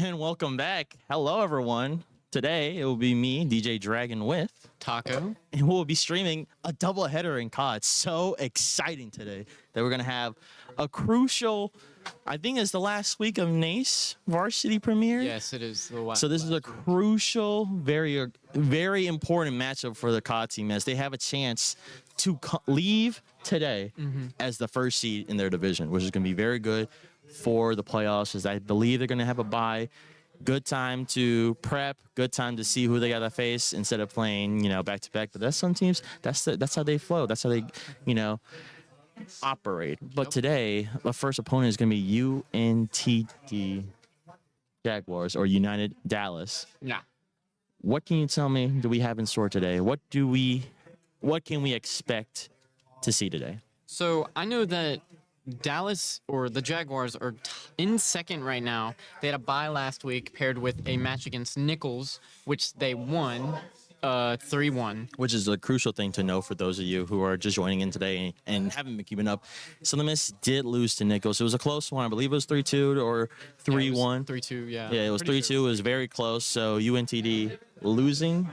And welcome back. Hello, everyone. Today, it will be me, DJ Dragon, with Taco. and we'll be streaming a doubleheader in COD. It's so exciting today that we're going to have a crucial, I think it's the last week of NACE Varsity premiere. Yes, it is. So this is a crucial, very important matchup for the COD team as they have a chance to leave today as the first seed in their division, which is going to be very good for the playoffs, as I believe they're going to have a bye. Good time to prep, good time to see who they got to face instead of playing, back to back. But that's some teams, that's how they flow. That's how they, operate. But today, the first opponent is going to be UNT Jaguars or United Dallas. Yeah. What can you tell me do we have in store today? What can we expect to see today? So I know that Dallas or the Jaguars are in second right now. They had a bye last week paired with a match against Nichols, which they won 3-1. Which is a crucial thing to know for those of you who are just joining in today and haven't been keeping up. Southern Miss did lose to Nichols. It was a close one. I believe it was 3-2 or 3-1. 3-2, yeah. Yeah, it was 3-2. It was very close. So UNTD winning?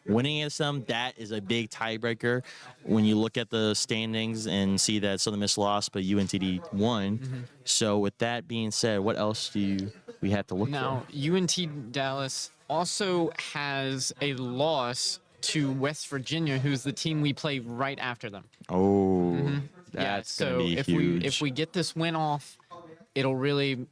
Winning against them, that is a big tiebreaker when you look at the standings and see that Southern Miss lost, but UNTD won. So with that being said, what else do we have to look now, for? UNT Dallas also has a loss to West Virginia, who's the team we play right after them. Oh, that's so gonna be huge. if we get this win off, it'll really,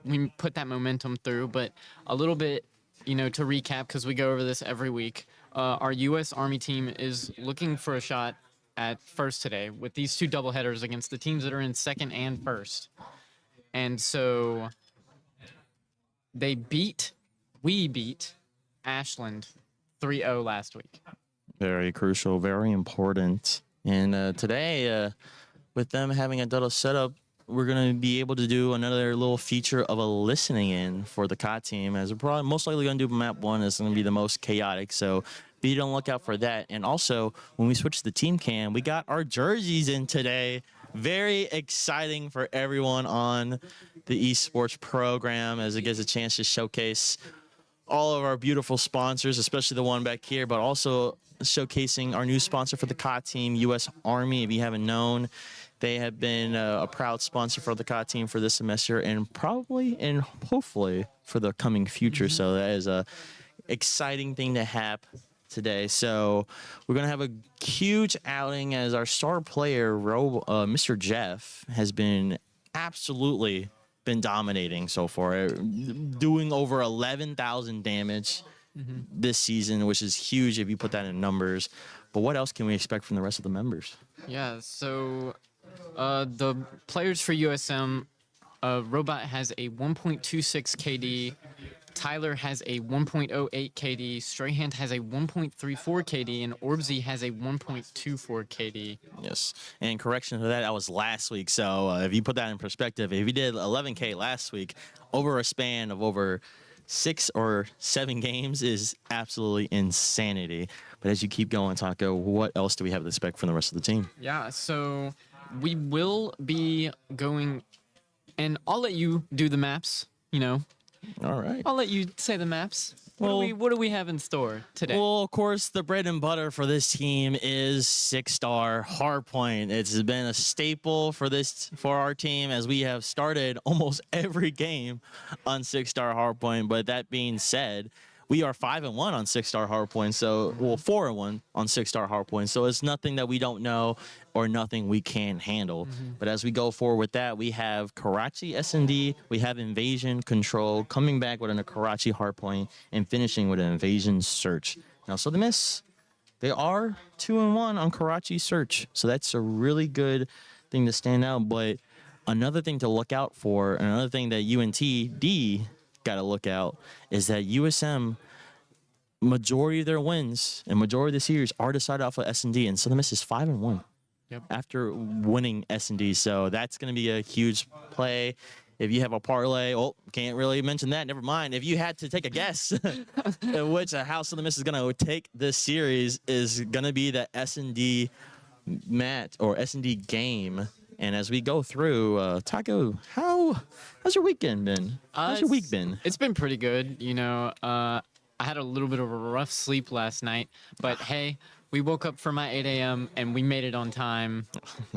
we put that momentum through. But a little bit, to recap, because we go over this every week, our U.S. Army team is looking for a shot at first today with these two doubleheaders against the teams that are in second and first. And so we beat Ashland 3-0 last week. Very crucial, very important. And today, with them having a double setup, we're going to be able to do another little feature of a listening in for the COD team, as we're probably most likely going to do map 1. It's going to be the most chaotic, so be on the lookout for that. And also, when we switch to the team cam, we got our jerseys in today. Very exciting for everyone on the esports program, as it gives a chance to showcase all of our beautiful sponsors, especially the one back here, but also showcasing our new sponsor for the COD team, U.S. Army. If you haven't known, they have been a proud sponsor for the COD team for this semester and probably and hopefully for the coming future. So that is a exciting thing to have today. So we're going to have a huge outing as our star player, Mr. Jeff, has been absolutely dominating so far, doing over 11,000 damage this season, which is huge if you put that in numbers. But what else can we expect from the rest of the members? Yeah, so the players for USM, Robot has a 1.26 KD, Tyler has a 1.08 KD, Strayhand has a 1.34 KD, and Orbsy has a 1.24 KD. Yes, and correction to that, that was last week. So if you put that in perspective, if you did 11K last week over a span of over 6 or 7 games is absolutely insanity. But as you keep going, Taco, what else do we have to expect from the rest of the team? Yeah, so we will be going, and I'll let you do the maps, All right. I'll let you say the maps. Well, What do we have in store today? Well, of course, the bread and butter for this team is 6-star hardpoint. It's been a staple for our team, as we have started almost every game on 6-star hardpoint. But that being said, we are 5-1 on 6-star hardpoint. So, 4-1 on 6-star hardpoint. So it's nothing that we don't know or nothing we can't handle. But as we go forward with that, we have Karachi S&D, we have Invasion Control, coming back with a Karachi hardpoint, and finishing with an Invasion Search. Now, so the Miss, they are 2-1 on Karachi Search. So that's a really good thing to stand out. But another thing to look out for, another thing that UNTD got to look out, is that USM, majority of their wins and majority of the series are decided off of S&D, and Southern Miss is 5-1 after winning S&D. So that's going to be a huge play. If you have a parlay, can't really mention that. Never mind. If you had to take a guess how Southern Miss is going to take this series, is going to be the S&D match or S&D game And as we go through, Taco, how's your weekend been? How's your week been? It's been pretty good. I had a little bit of a rough sleep last night, but hey, we woke up for my 8 a.m. and we made it on time.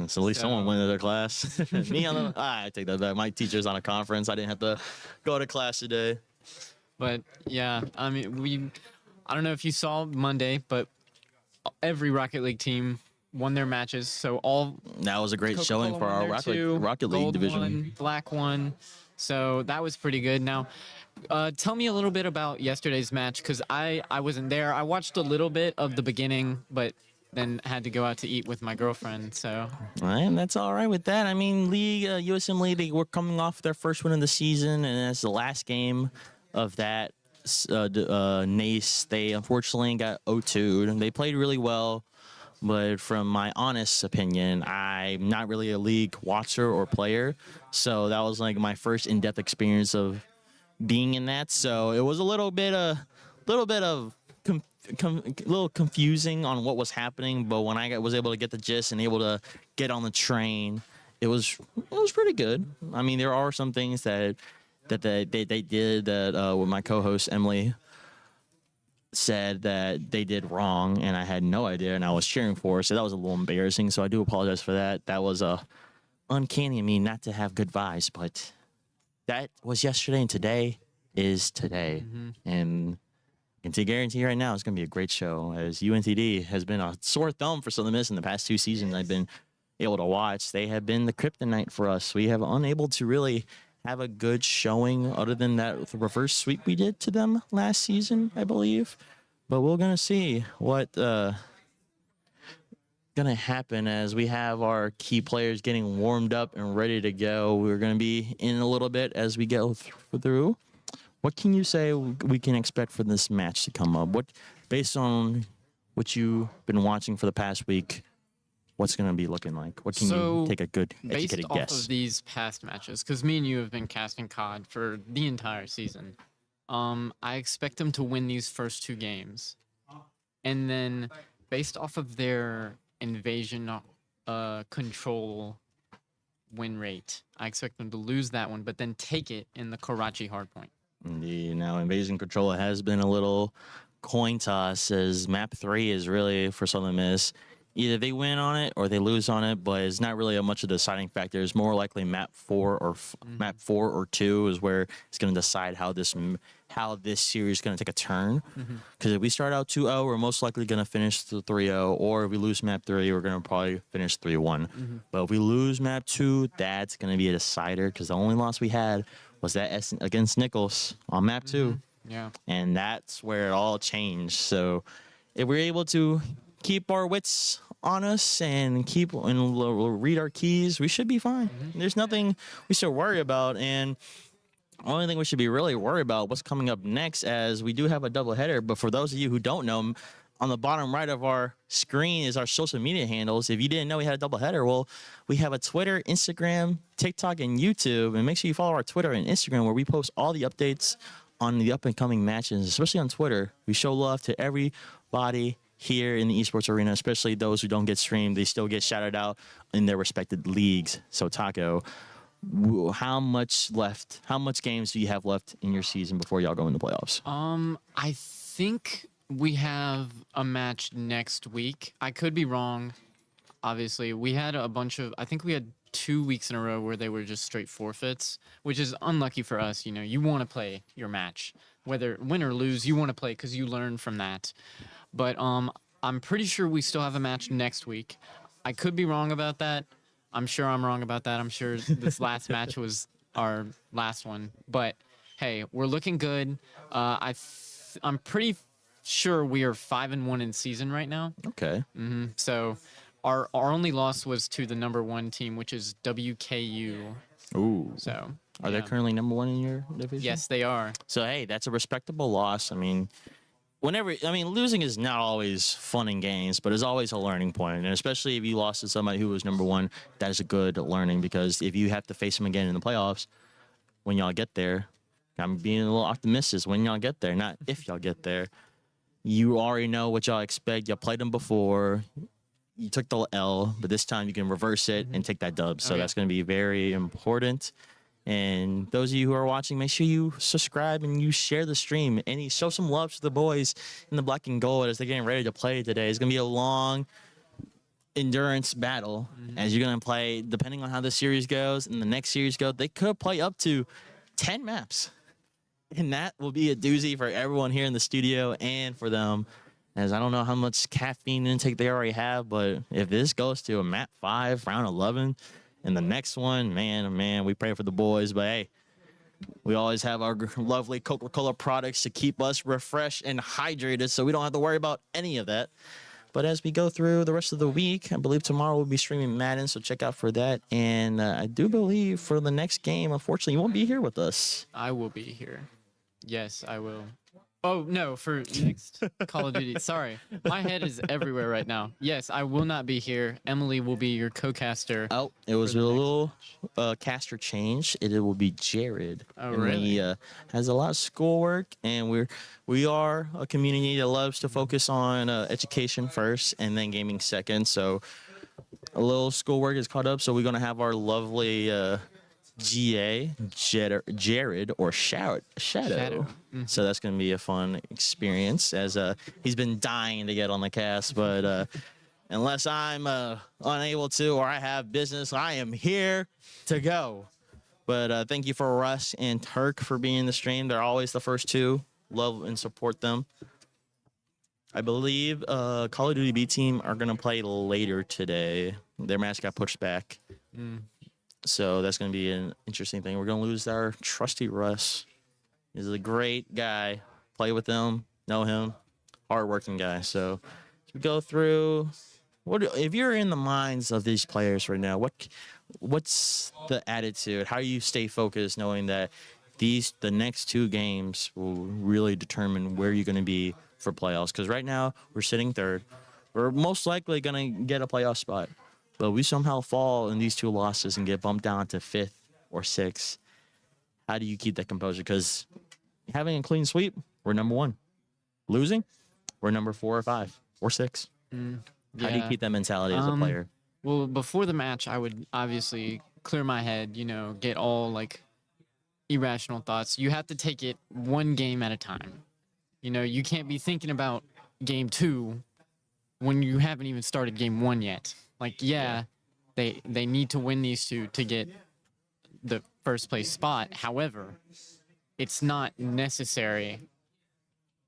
So at least someone went to their class. Me on the I take that back. My teacher's on a conference. I didn't have to go to class today. But yeah, I mean, I don't know if you saw Monday, but every Rocket League team won their matches. So that was a great showing for our Rocket League Gold division. Won, Black won. So that was pretty good. Now, tell me a little bit about yesterday's match, because I wasn't there. I watched a little bit of the beginning, but then had to go out to eat with my girlfriend. So and that's all right with that. I mean, USM League, they were coming off their first win of the season, and as the last game of that NACE, they unfortunately got 0-2'd, and they played really well. But from my honest opinion, I'm not really a league watcher or player, so that was like my first in-depth experience of being in that. So it was a little bit confusing on what was happening. But when I was able to get the gist and able to get on the train, it was pretty good. I mean, there are some things that they did that with my co-host Emily said that they did wrong, and I had no idea, and I was cheering for. So that was a little embarrassing. So I do apologize for that. That was uncanny of me not to have good vibes, but that was yesterday, and today is today. And I can guarantee right now it's going to be a great show, as UNTD has been a sore thumb for Southern Miss in the past 2 seasons I've been able to watch. They have been the kryptonite for us. We have unable to really have a good showing other than that reverse sweep we did to them last season, I believe. But we're going to see what going to happen as we have our key players getting warmed up and ready to go. We're going to be in a little bit as we go through. What can you say we can expect for this match to come up? What, based on what you've been watching for the past week, what's going to be looking like? What can you take a good educated guess? Based off of these past matches, because me and you have been casting COD for the entire season, I expect them to win these first 2 games. And then based off of their invasion control win rate, I expect them to lose that one, but then take it in the Karachi hardpoint. Indeed. Now, invasion control has been a little coin toss, as map 3 is really for Southern Miss. Either they win on it or they lose on it, but it's not really a much of a deciding factor. It's more likely map 4 or 2 is where it's going to decide how this series is going to take a turn. Because if we start out 2-0, we're most likely going to finish 3-0, or if we lose map 3, we're going to probably finish 3-1. But if we lose map 2, that's going to be a decider, because the only loss we had was that against Nichols on map 2. Yeah. And that's where it all changed. So if we're able to keep our wits on us and read our keys, we should be fine. There's nothing we should worry about. And the only thing we should be really worried about what's coming up next, as we do have a doubleheader. But for those of you who don't know, on the bottom right of our screen is our social media handles. If you didn't know we had a doubleheader, well, we have a Twitter, Instagram, TikTok, and YouTube. And make sure you follow our Twitter and Instagram, where we post all the updates on the up and coming matches, especially on Twitter. We show love to everybody here in the esports arena, especially those who don't get streamed. They still get shouted out in their respected leagues. So Taco, how much games do you have left in your season before y'all go into playoffs? I think we have a match next week. I could be wrong. Obviously, we had I think we had 2 weeks in a row where they were just straight forfeits, which is unlucky for us. You want to play your match, whether win or lose, you want to play because you learn from that. But I'm pretty sure we still have a match next week. I could be wrong about that. I'm sure I'm wrong about that. I'm sure this last match was our last one. But hey, we're looking good. I'm pretty sure we are 5-1 in season right now. Okay. So our only loss was to the number 1 team, which is WKU. Ooh. So are they currently number 1 in your division? Yes, they are. So hey, that's a respectable loss. I mean, losing is not always fun in games, but it's always a learning point. And especially if you lost to somebody who was number 1, that is a good learning, because if you have to face them again in the playoffs, when y'all get there, I'm being a little optimistic, when y'all get there, not if y'all get there, you already know what y'all expect. Y'all played them before. you took the L, but this time you can reverse it and take that dub. So Oh, yeah. that's going to be very important. And those of you who are watching, make sure you subscribe and you share the stream and you show some love to the boys in the black and gold as they're getting ready to play today. It's going to be a long endurance battle as you're going to play, depending on how the series goes and the next series goes. They could play up to 10 maps. And that will be a doozy for everyone here in the studio and for them, as I don't know how much caffeine intake they already have, but if this goes to a map 5, round 11, and the next one, man, oh man, we pray for the boys. But hey, we always have our lovely Coca-Cola products to keep us refreshed and hydrated, so we don't have to worry about any of that. But as we go through the rest of the week, I believe tomorrow we'll be streaming Madden, so check out for that. And I do believe for the next game, unfortunately, you won't be here with us. I will be here. Yes, I will. Oh, no, for next Call of Duty. Sorry. My head is everywhere right now. Yes, I will not be here. Emily will be your co-caster. Oh, it was for a the little caster change. It will be Jared. Oh, and really? He has a lot of schoolwork, and we are a community that loves to focus on education first and then gaming second. So a little schoolwork is caught up. So we're gonna have our lovely Jared or Shadow. So that's going to be a fun experience, as he's been dying to get on the cast, but unless I'm unable to or I have business, I am here to go. But thank you for Russ and Turk for being in the stream. They're always the first two. Love and support them. I believe Call of Duty B team are going to play later today. Their match got pushed back. So that's going to be an interesting thing. We're going to lose our trusty Russ. He's a great guy. Play with him, know him, hardworking guy. So as we go through, if you're in the minds of these players right now, what's the attitude? How do you stay focused, knowing that the next 2 games will really determine where you're going to be for playoffs? Because right now we're sitting third. We're most likely going to get a playoff spot. But we somehow fall in these 2 losses and get bumped down to 5th or 6th. How do you keep that composure? Because having a clean sweep, we're number 1. Losing, we're number 4 or 5 or 6. How do you keep that mentality as a player? Well, before the match, I would obviously clear my head, get all like irrational thoughts. You have to take it one game at a time. You can't be thinking about game 2 when you haven't even started game 1 yet. Like, they need to win these 2 to get the first place spot. However, it's not necessary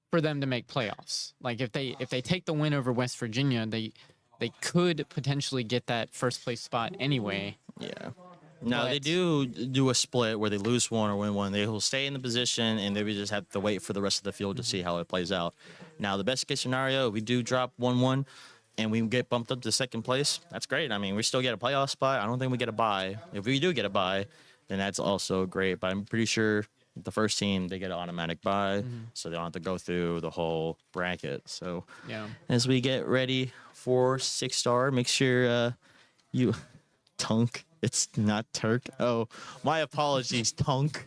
for them to make playoffs. Like, if they take the win over West Virginia, they could potentially get that first place spot anyway. Yeah. No, they do a split where they lose 1 or win 1. They will stay in the position, and they will just have to wait for the rest of the field to see how it plays out. Now, the best case scenario, we do drop 1-1. And we get bumped up to 2nd place. That's great. I mean, we still get a playoff spot. I don't think we get a bye. If we do get a bye, then that's also great. But I'm pretty sure the first team, they get an automatic bye, so they don't have to go through the whole bracket. So as we get ready for 6-star, make sure you Tunk. It's not Turk. Oh, my apologies, Tunk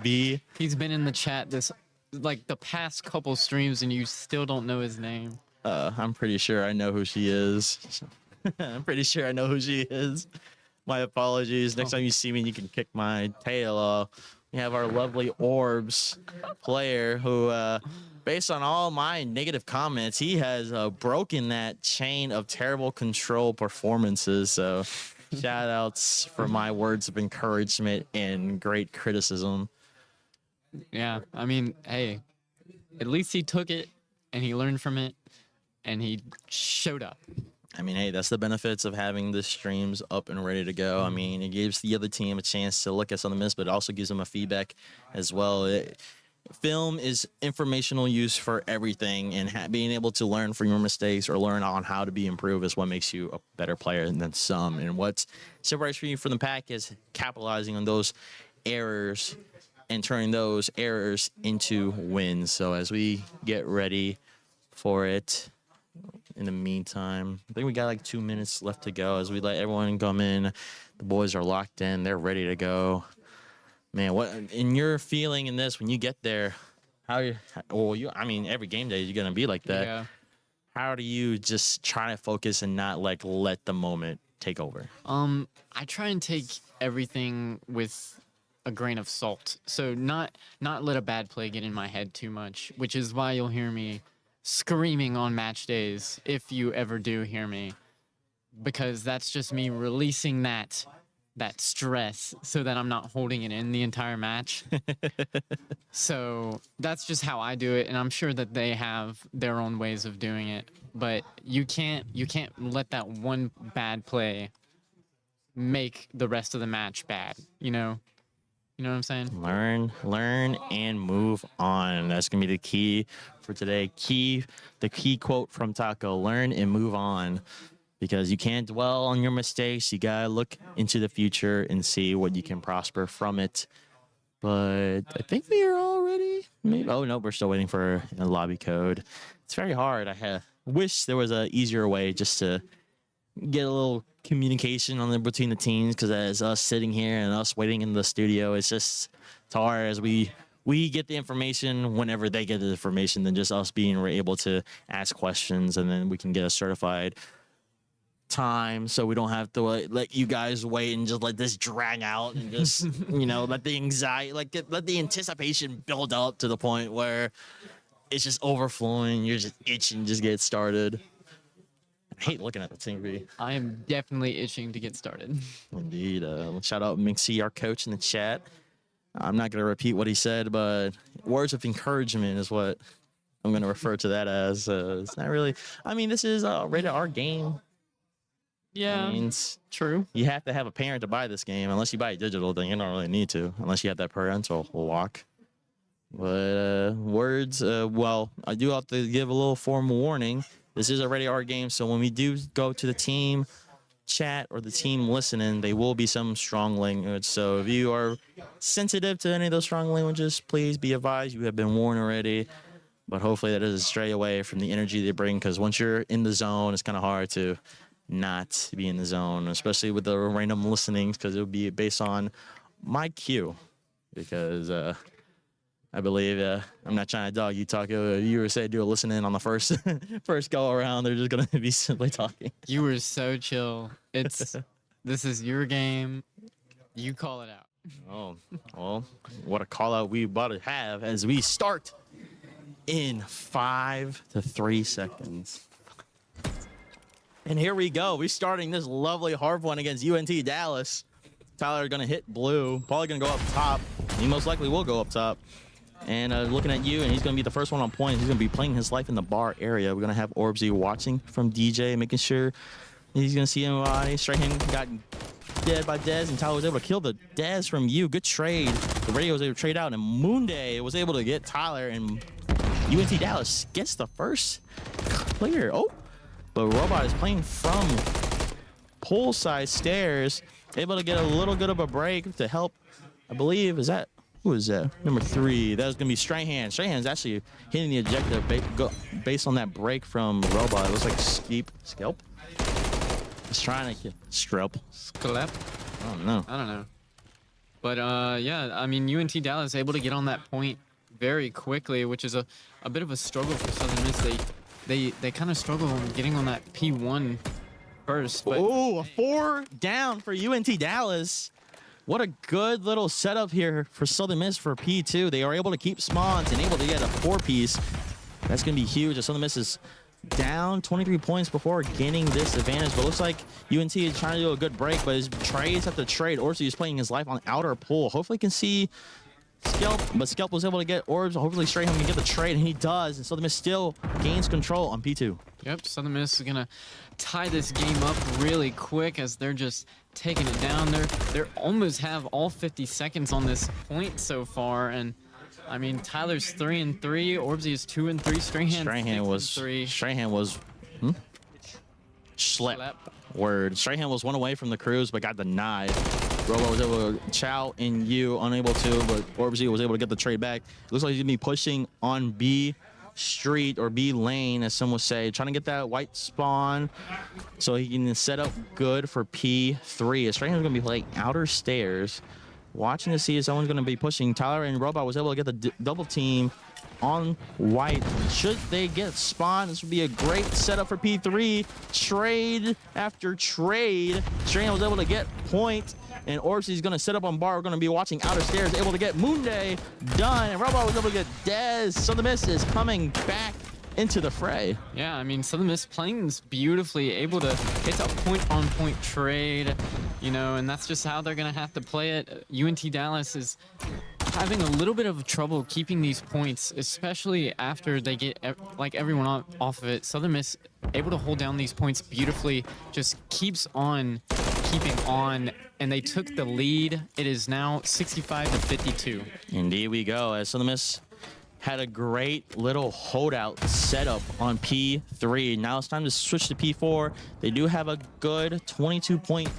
B. He's been in the chat the past couple streams, and you still don't know his name. I'm pretty sure I know who she is. I'm pretty sure I know who she is. My apologies. Next time you see me, you can kick my tail off. We have our lovely Orbs player who, based on all my negative comments, he has broken that chain of terrible control performances. So shout outs for my words of encouragement and great criticism. Yeah, I mean, hey, at least he took it and he learned from it. And he showed up. I mean, hey, that's the benefits of having the streams up and ready to go. I mean, it gives the other team a chance to look at some of the miss, but it also gives them a feedback as well. Film is informational use for everything, and being able to learn from your mistakes or learn on how to be improved is what makes you a better player than some. And what separates you from the pack is capitalizing on those errors and turning those errors into wins. So as we get ready for it, in the meantime, I think we got like 2 minutes left to go as we let everyone come in. The boys are locked in. They're ready to go. Man, what in your feeling in this when you get there? I mean, every game day you're gonna be like that. Yeah. How do you just try to focus and not like let the moment take over? I try and take everything with a grain of salt. So not let a bad play get in my head too much, which is why you'll hear me screaming on match days if you ever do hear me, because that's just me releasing that stress so that I'm not holding it in the entire match. So that's just how I do it, and I'm sure that they have their own ways of doing it. But you can't let that one bad play make the rest of the match bad. You know what I'm saying? Learn, and move on. That's gonna be the key for today. The key quote from Taco: learn and move on. Because you can't dwell on your mistakes. You gotta look into the future and see what you can prosper from it. But I think we are all ready. Maybe. Oh no, we're still waiting for a lobby code. It's very hard. Wish there was an easier way just to get a little communication between the teams. Because as us sitting here and us waiting in the studio, it's hard as we get the information whenever they get the information than just us being able to ask questions, and then we can get a certified time so we don't have to let you guys wait and just let this drag out and just let the anxiety let the anticipation build up to the point where it's just overflowing. You're just itching to just get started. I hate looking at the TV. I am definitely itching to get started. Indeed. Shout out Minxie, our coach in the chat. I'm not going to repeat what he said, but words of encouragement is what I'm going to refer to that as. It's not really, this is a rated R game. Yeah, true. You have to have a parent to buy this game. Unless you buy a digital, then you don't really need to. Unless you have that parental lock. But well, I do have to give a little formal warning. This is a rated R game, so when we do go to the team chat or the team listening, there will be some strong language. So if you are sensitive to any of those strong languages, please be advised. You have been warned already. But hopefully that doesn't stray away from the energy they bring, because once you're in the zone, it's kind of hard to not be in the zone, especially with the random listenings, because it would be based on my cue. Because I believe I'm not trying to dog you, Taco. You were say do a listen in on the first go around. They're just gonna be simply talking. You were so chill. This is your game. You call it out. Oh well, what a call out we about to have as we start in 5 to 3 seconds. And here we go. We're starting this lovely hard one against UNT Dallas. Tyler going to hit blue. Probably going to go up top. He most likely will go up top. And looking at you, and he's going to be the first one on point. He's going to be playing his life in the bar area. We're going to have Orbsy watching from DJ, making sure he's going to see him. Straight hand got dead by Dez, and Tyler was able to kill the Dez from you. Good trade. The radio was able to trade out, and Moonday was able to get Tyler, and UNT Dallas gets the first clear. Oh. But Robot is playing from poolside stairs, able to get a little bit of a break to help. I believe, who is that? Number 3. That was going to be Strahan. Strahan's actually hitting the objective based on that break from Robot. It looks like Scalp? He's trying to get Scalp. I don't know. But yeah, UNT Dallas able to get on that point very quickly, which is a bit of a struggle for Southern Miss. They kind of struggle getting on that P1 first. Oh, a 4 down for UNT Dallas. What a good little setup here for Southern Miss for P2. They are able to keep Smons and able to get a 4-piece. That's going to be huge. Southern Miss is down 23 points before gaining this advantage. But it looks like UNT is trying to do a good break, but his trades after trade. Orsi is playing his life on outer pool. Hopefully he can see Scalp, but Scalp was able to get Orbs. Hopefully Strahan can get the trade, and he does. And Southern Miss still gains control on P2. Yep, Southern Miss is going to tie this game up really quick as they're just taking it down. They're almost have all 50 seconds on this point so far. And, Tyler's 3-3. Orbsy is 2-3. Strahan was 3. Strahan was Schlep. Word. Strahan was one away from the cruise, but got denied. Robo was able to Chow and you unable to, but Orbsy was able to get the trade back. Looks like he's gonna be pushing on B Street or B Lane, as some would say, trying to get that white spawn so he can set up good for P3. Strahan's gonna be playing outer stairs. watching to see if someone's going to be pushing. Tyler and Robot was able to get the double team on white. Should they get spawn, this would be a great setup for P3. Trade after trade. Strahan was able to get point, and Orbsy's going to set up on bar. We're going to be watching outer stairs, able to get Moonday done, and Robot was able to get Dez. Southern Miss is coming back into the fray. Yeah, I mean, Southern Miss playing this beautifully, able to, it's a point-on-point trade, you know, and that's just how they're going to have to play it. UNT Dallas is having a little bit of trouble keeping these points, especially after they get like everyone off of it. Southern Miss able to hold down these points beautifully, just keeps on keeping on, and they took the lead. It is now 65-52. Indeed we go, as Southern Miss had a great little holdout setup on P3. Now it's time to switch to P4. They do have a good 22-point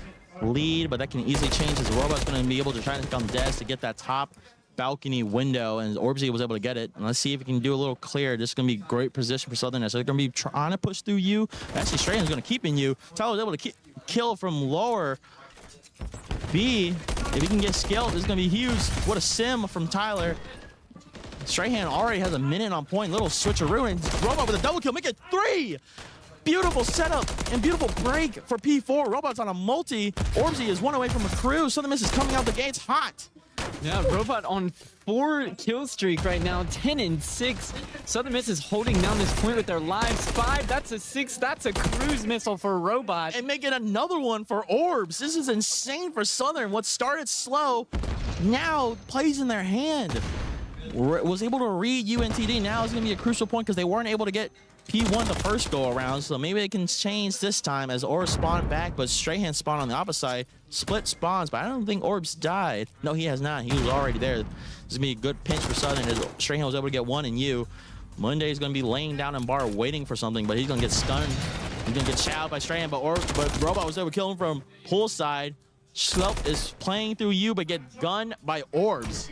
lead, but that can easily change as the Robot's going to be able to try to take on Dez to get that top balcony window, and Orbsy was able to get it. And let's see if he can do a little clear. This is going to be great position for Southern. So they're going to be trying to push through you. Actually, Strahan's going to keep in you. Tyler was able to kill from lower B. If he can get scaled, this is going to be huge. What a sim from Tyler. Strahan already has a minute on point. Little switcheroo, and Robot with a double kill. Make it 3. Beautiful setup and beautiful break for P4. Robot's on a multi. Orbsy is 1 away from a crew. Southern Miss is coming out the gates hot. Yeah, Robot on 4 kill streak right now, 10-6. Southern Miss is holding down this point with their lives. 5, that's a 6, that's a cruise missile for Robot. And making another one for Orbs. This is insane for Southern. What started slow now plays in their hand. Was able to read UNTD. Now it's going to be a crucial point because they weren't able to get P1 the first go around, so maybe they can change this time as Orbs spawned back, but Strahan spawned on the opposite side. Split spawns, but I don't think Orbs died. No, he has not. He was already there. This is going to be a good pinch for Southern as Strahan was able to get 1 and U. Monday is going to be laying down in bar waiting for something, but he's going to get stunned. He's going to get chowed by Strahan, but Robot was able to kill him from poolside. Schlup is playing through you, but get gunned by Orbs.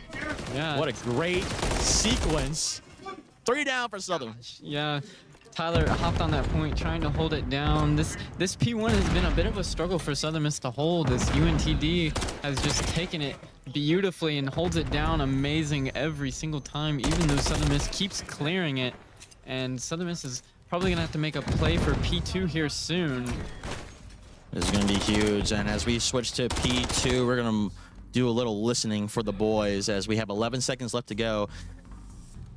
Yeah. What a great sequence. 3 down for Southern. Yeah. Tyler hopped on that point, trying to hold it down. This P1 has been a bit of a struggle for Southern Miss to hold. This UNTD has just taken it beautifully and holds it down amazing every single time, even though Southern Miss keeps clearing it. And Southern Miss is probably going to have to make a play for P2 here soon. This is going to be huge. And as we switch to P2, we're going to do a little listening for the boys as we have 11 seconds left to go.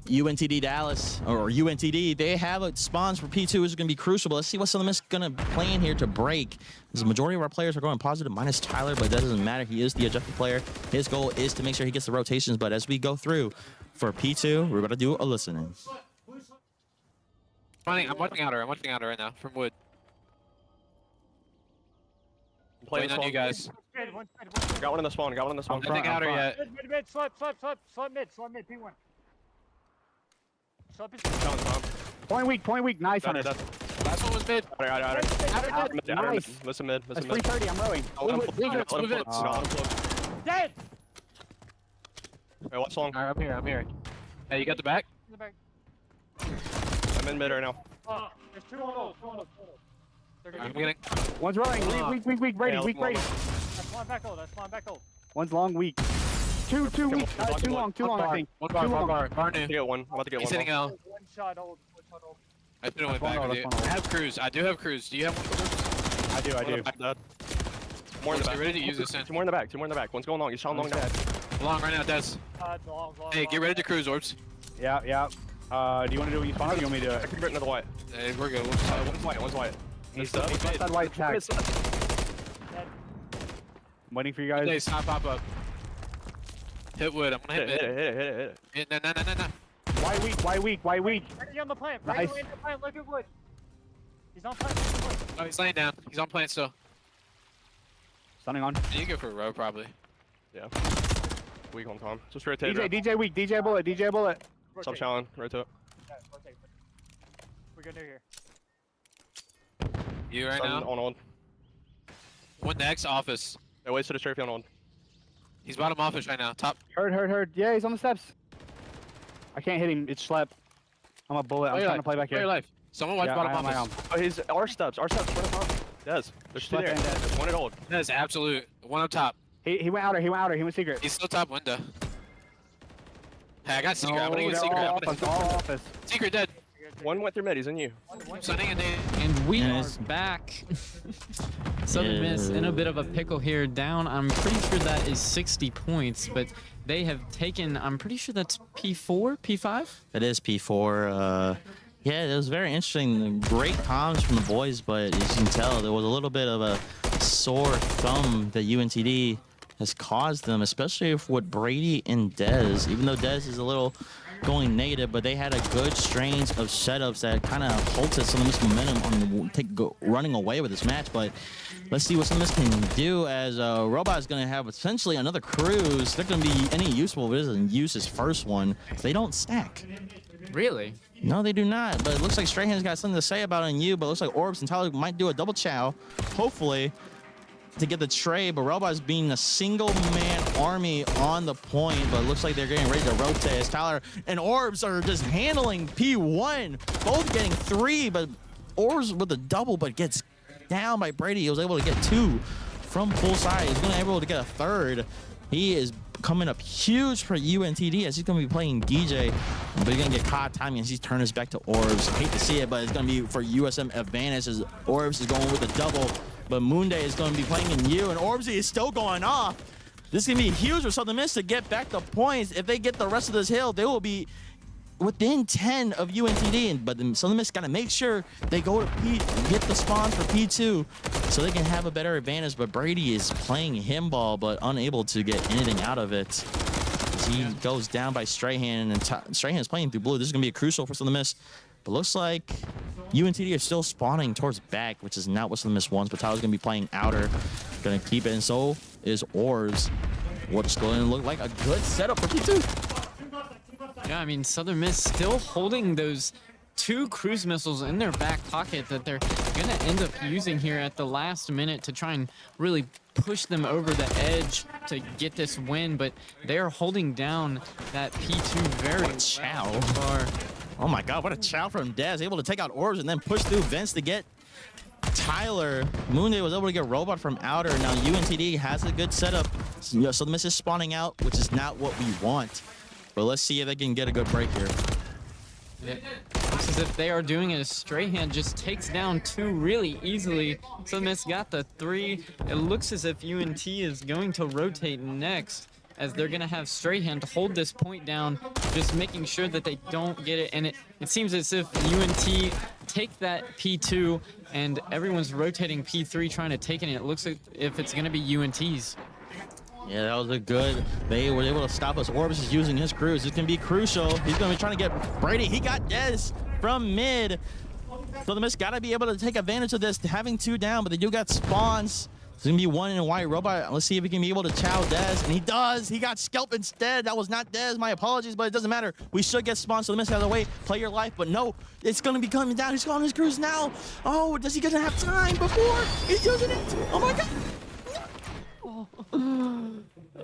UNTD Dallas, or UNTD, they have a spawns for P2 is going to be crucial, but let's see what Southern Miss is going to play in here to break. As the majority of our players are going positive, minus Tyler, but that doesn't matter. He is the objective player. His goal is to make sure he gets the rotations, but as we go through for P2, we're going to do a listening. I'm watching outer right now from wood. I'm playing Waiting on you guys. Got one in the spawn. Nothing outer yet. Mid, slip mid, P1. Slip is Point weak, nice on it. Last one was mid. Nice. Listen mid. That's 330, I'm rowing. Move it. dead! Wait, what's long? Alright, I'm here. Hey, you got the back? In the back. I'm in mid right now. There's 2 on those. I'm getting. One's rowing, weak, Brady, Yeah, weak, Brady. That's flying back old. One's long, weak. Two weak, too long, I think. One bar. Bar I'm new. about to get one. He's sitting out. One shot old. I should have went back with you. That's one. I have cruise. I do have cruise. Do you have one? I do. More in the Get back. ready to use this in. Two more in the back. One's going long. He's shot long down. Long right now, Des. Long. Hey, get ready to cruise, Orbs. Yeah. Do you want to do what you spawn or do you want me to do I it? could get another white. Hey, we're good. One's white. He's Mid. outside white tag. Mid. Dead. I'm waiting for you Hey, guys. stop, pop up. Hit wood. I'm gonna hit Hit it. mid. No. Why weak? Ready on the plant. Nice. Ready on the plant. Look at wood. He's on plant. Look at wood. Oh, he's laying down. He's on plant still. Stunning on. You can go for a row, probably. Yeah. Weak on Tom. Just rotate. DJ weak, DJ bullet. Stop challenge. Rotate. Yeah, rotate. We're gonna do here. You right Sun now. on. One next office. Hey, wait to the trophy on. He's bottom office right now. Top. Heard. Yeah, he's on the steps. I can't hit him. It's slap. I'm a bullet. I'm trying to play back Play your here. life. Someone watch Yeah, bottom I am. office. Oh, he's our steps. Right up top. Des. There's 2 there. Left and dead. There's one at old. That is absolute. One up top. He went outer. He went outer. He went secret. He's still top window. Hey, I got secret. I'm gonna No, get they're secret. all I'm gonna office. All office. secret dead. One went through mid. He's on you. Sending a nade. And we And are it's- back. Southern Miss in a bit of a pickle here, down. I'm pretty sure that is 60 points, but they have taken, I'm pretty sure that's P4, P5? It is P4. Yeah, it was very interesting. Great comms from the boys, but as you can tell, there was a little bit of a sore thumb that UNTD has caused them, especially with Brady and Dez. Even though Dez is a little going negative, but they had a good strange of setups that kind of halted some of this momentum on running away with this match. But let's see what some of this can do, as Robot is going to have essentially another cruise. They're going to be any useful, but it doesn't use his first one. They don't stack. Really? No, they do not. But it looks like Strahan's got something to say about it on you. But it looks like Orbs and Tyler might do a double chow, hopefully, to get the trade. But Robot's being a single-man army on the point. But it looks like they're getting ready to rotate as Tyler and Orbs are just handling P1. Both getting 3, but Orbs with a double, but gets down by Brady. He was able to get 2 from full side. He's going to be able to get a 3rd. He is coming up huge for UNTD as he's going to be playing DJ, but he's going to get caught timing as he turns his back to Orbs. I hate to see it, but it's going to be for USM advantage as Orbs is going with a double, but Moonday is going to be playing in U, and Orbs is still going off. This is going to be huge for Southern Miss to get back the points. If they get the rest of this hill, they will be within 10 of UNTD, but Southern Miss got to make sure they go to P, get the spawns for P2 so they can have a better advantage. But Brady is playing him ball, but unable to get anything out of it. As he goes down by Strahan, and Strahan is playing through blue. This is going to be a crucial for Southern Miss. But looks like UNTD are still spawning towards back, which is not what Southern Miss wants. But Tyler's going to be playing outer, going to keep it, and so is Orbs. What's going to look like a good setup for P2. Yeah, I mean, Southern Miss still holding those 2 cruise missiles in their back pocket that they're going to end up using here at the last minute to try and really push them over the edge to get this win, but they're holding down that P2 very chow. well so far. Oh my god, what a chow from Dez. Able to take out Orbs and then push through vents to get Tyler. Moonday was able to get Robot from outer. Now UNTD has a good setup. So the miss is spawning out, which is not what we want. But let's see if they can get a good break here. It looks as if they are doing it. Strahan just takes down 2 really easily. So Miss got the 3. It looks as if UNT is going to rotate next, as they're going to have Strahan to hold this point down, just making sure that they don't get it. And it seems as if UNT take that P2 and everyone's rotating P3 trying to take it. And it looks like if it's going to be UNT's. Yeah, that was a good. They were able to stop us. Orbis is using his cruise. It's going to be crucial. He's going to be trying to get Brady. He got Dez from mid. So the Miss got to be able to take advantage of this, having 2 down, but they do got spawns. It's going to be 1 in a white robot. Let's see if he can be able to chow Dez. And he does. He got Scalp instead. That was not Dez. My apologies, but it doesn't matter. We should get spawns, so the Miss has a way. Play your life, but no. It's going to be coming down. He's on his cruise now. Oh, does he gonna have time before? He's using it. Oh, my God.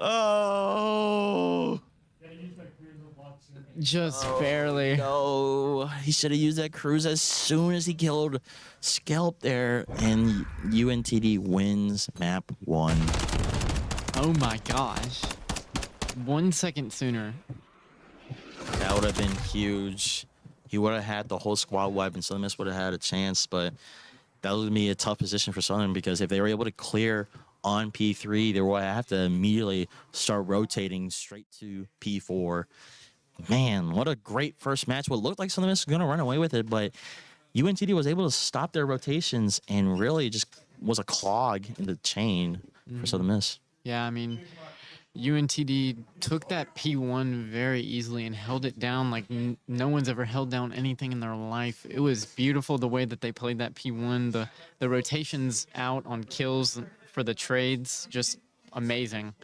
Oh. Just barely. No, he should have used that cruise as soon as he killed Scalp there, and UNTD wins map 1. Oh my gosh. 1 second sooner. That would have been huge. He would have had the whole squad wipe, and Southern Miss would have had a chance, but that would be a tough position for Southern, because if they were able to clear on P3, they would have to immediately start rotating straight to P4. Man, what a great first match. What looked like Southern Miss was going to run away with it, but UNTD was able to stop their rotations and really just was a clog in the chain for Southern Miss. Yeah, I mean, UNTD took that P1 very easily and held it down like no one's ever held down anything in their life. It was beautiful the way that they played that P1, the rotations out on kills for the trades, just amazing.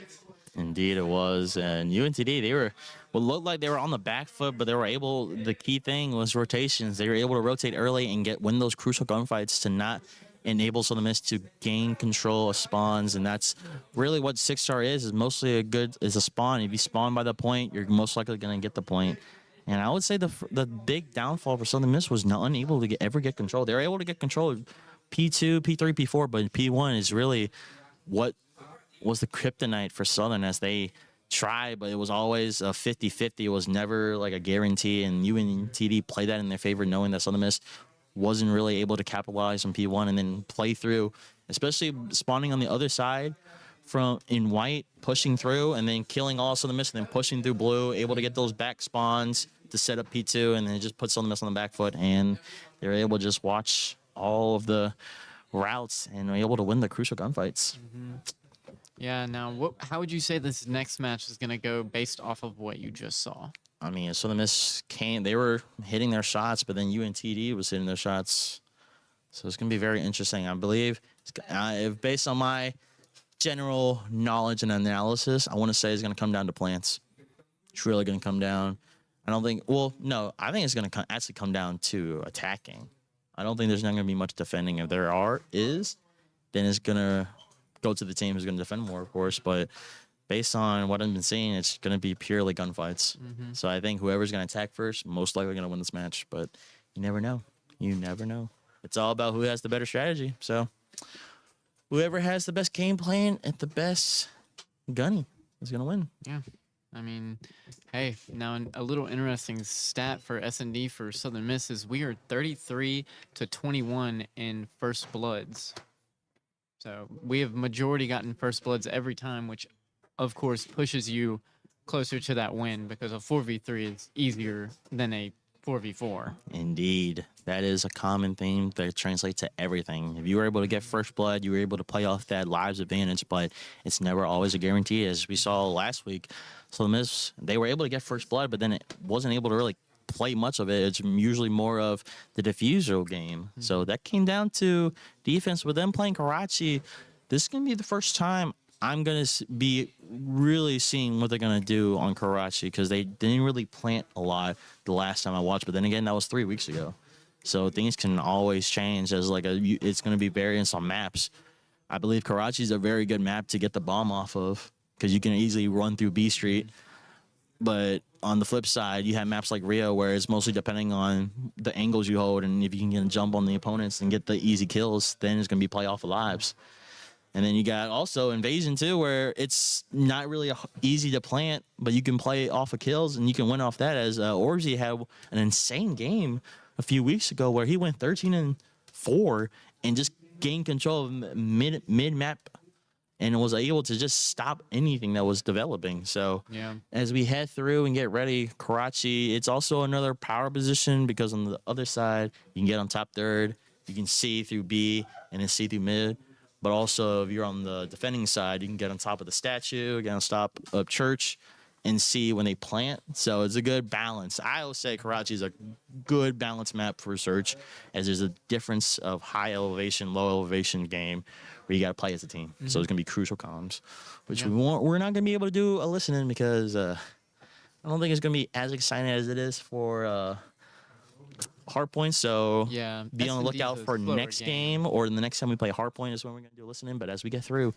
Indeed it was. And UNTD, they were what looked like they were on the back foot, but they were able, the key thing was rotations. They were able to rotate early and win those crucial gunfights to not enable Southern Miss to gain control of spawns. And that's really what 6-star is mostly is a spawn. If you spawn by the point, you're most likely going to get the point. And I would say the big downfall for Southern Miss was not unable to ever get control. They were able to get control of P2, P3, P4, but P1 is really what was the kryptonite for Southern as they tried, but it was always a 50-50. It was never like a guarantee, and UNTD played that in their favor, knowing that Southern Miss wasn't really able to capitalize on P1 and then play through, especially spawning on the other side from in white, pushing through and then killing all Southern Miss and then pushing through blue, able to get those back spawns to set up P2, and then it just put Southern Miss on the back foot, and they were able to just watch all of the routes and were able to win the crucial gunfights. Yeah. Now, how would you say this next match is going to go based off of what you just saw? I mean, Southern Miss they were hitting their shots, but then UNTD was hitting their shots. So it's going to be very interesting. I believe, if based on my general knowledge and analysis, I want to say it's going to come down to plants. It's really going to come down. I don't think, well, no, I think it's going to actually come down to attacking. I don't think there's not going to be much defending. If there is, then it's going to go to the team who's going to defend more, of course. But based on what I've been seeing, it's going to be purely gunfights. So I think whoever's going to attack first, most likely going to win this match. But you never know. You never know. It's all about who has the better strategy. So whoever has the best game plan and the best gunny is going to win. Yeah. I mean, hey, now a little interesting stat for S&D for Southern Miss is we are 33-21 in first bloods. So we have majority gotten first bloods every time, which of course pushes you closer to that win because a 4v3 is easier than a 4v4. Indeed. That is a common theme that translates to everything. If you were able to get first blood, you were able to play off that lives advantage, but it's never always a guarantee. As we saw last week, so the Miss, they were able to get first blood, but then it wasn't able to really play much of it. It's usually more of the diffuser game. So that came down to defense. With them playing Karachi, this is going to be the first time I'm going to be really seeing what they're going to do on Karachi, because they didn't really plant a lot the last time I watched. But then again, that was 3 weeks ago. So things can always change as it's going to be variance on maps. I believe Karachi is a very good map to get the bomb off of, because you can easily run through B Street. But on the flip side, you have maps like Rio where it's mostly depending on the angles you hold, and if you can get a jump on the opponents and get the easy kills, then it's going to be play off of lives. And then you got also Invasion too, where it's not really easy to plant, but you can play off of kills and you can win off that. As Orbsy had an insane game a few weeks ago where he went 13-4 and just gained control of mid map and was able to just stop anything that was developing. So Yeah. as we head through and get ready, Karachi, it's also another power position, because on the other side, you can get on top third, you can see through B and then see through mid. But also, if you're on the defending side, you can get on top of the statue, get on top of church, and see when they plant. So it's a good balance. I always say Karachi is a good balance map for search, as there's a difference of high elevation, low elevation game where you got to play as a team. So it's going to be crucial comms, which we're not going to be able to do a listening, because I don't think it's going to be as exciting as it is for Hardpoint. So Yeah. be on the S&D is lookout a for slower next game, or the next time we play Hardpoint is when we're going to do listening. But as we get through,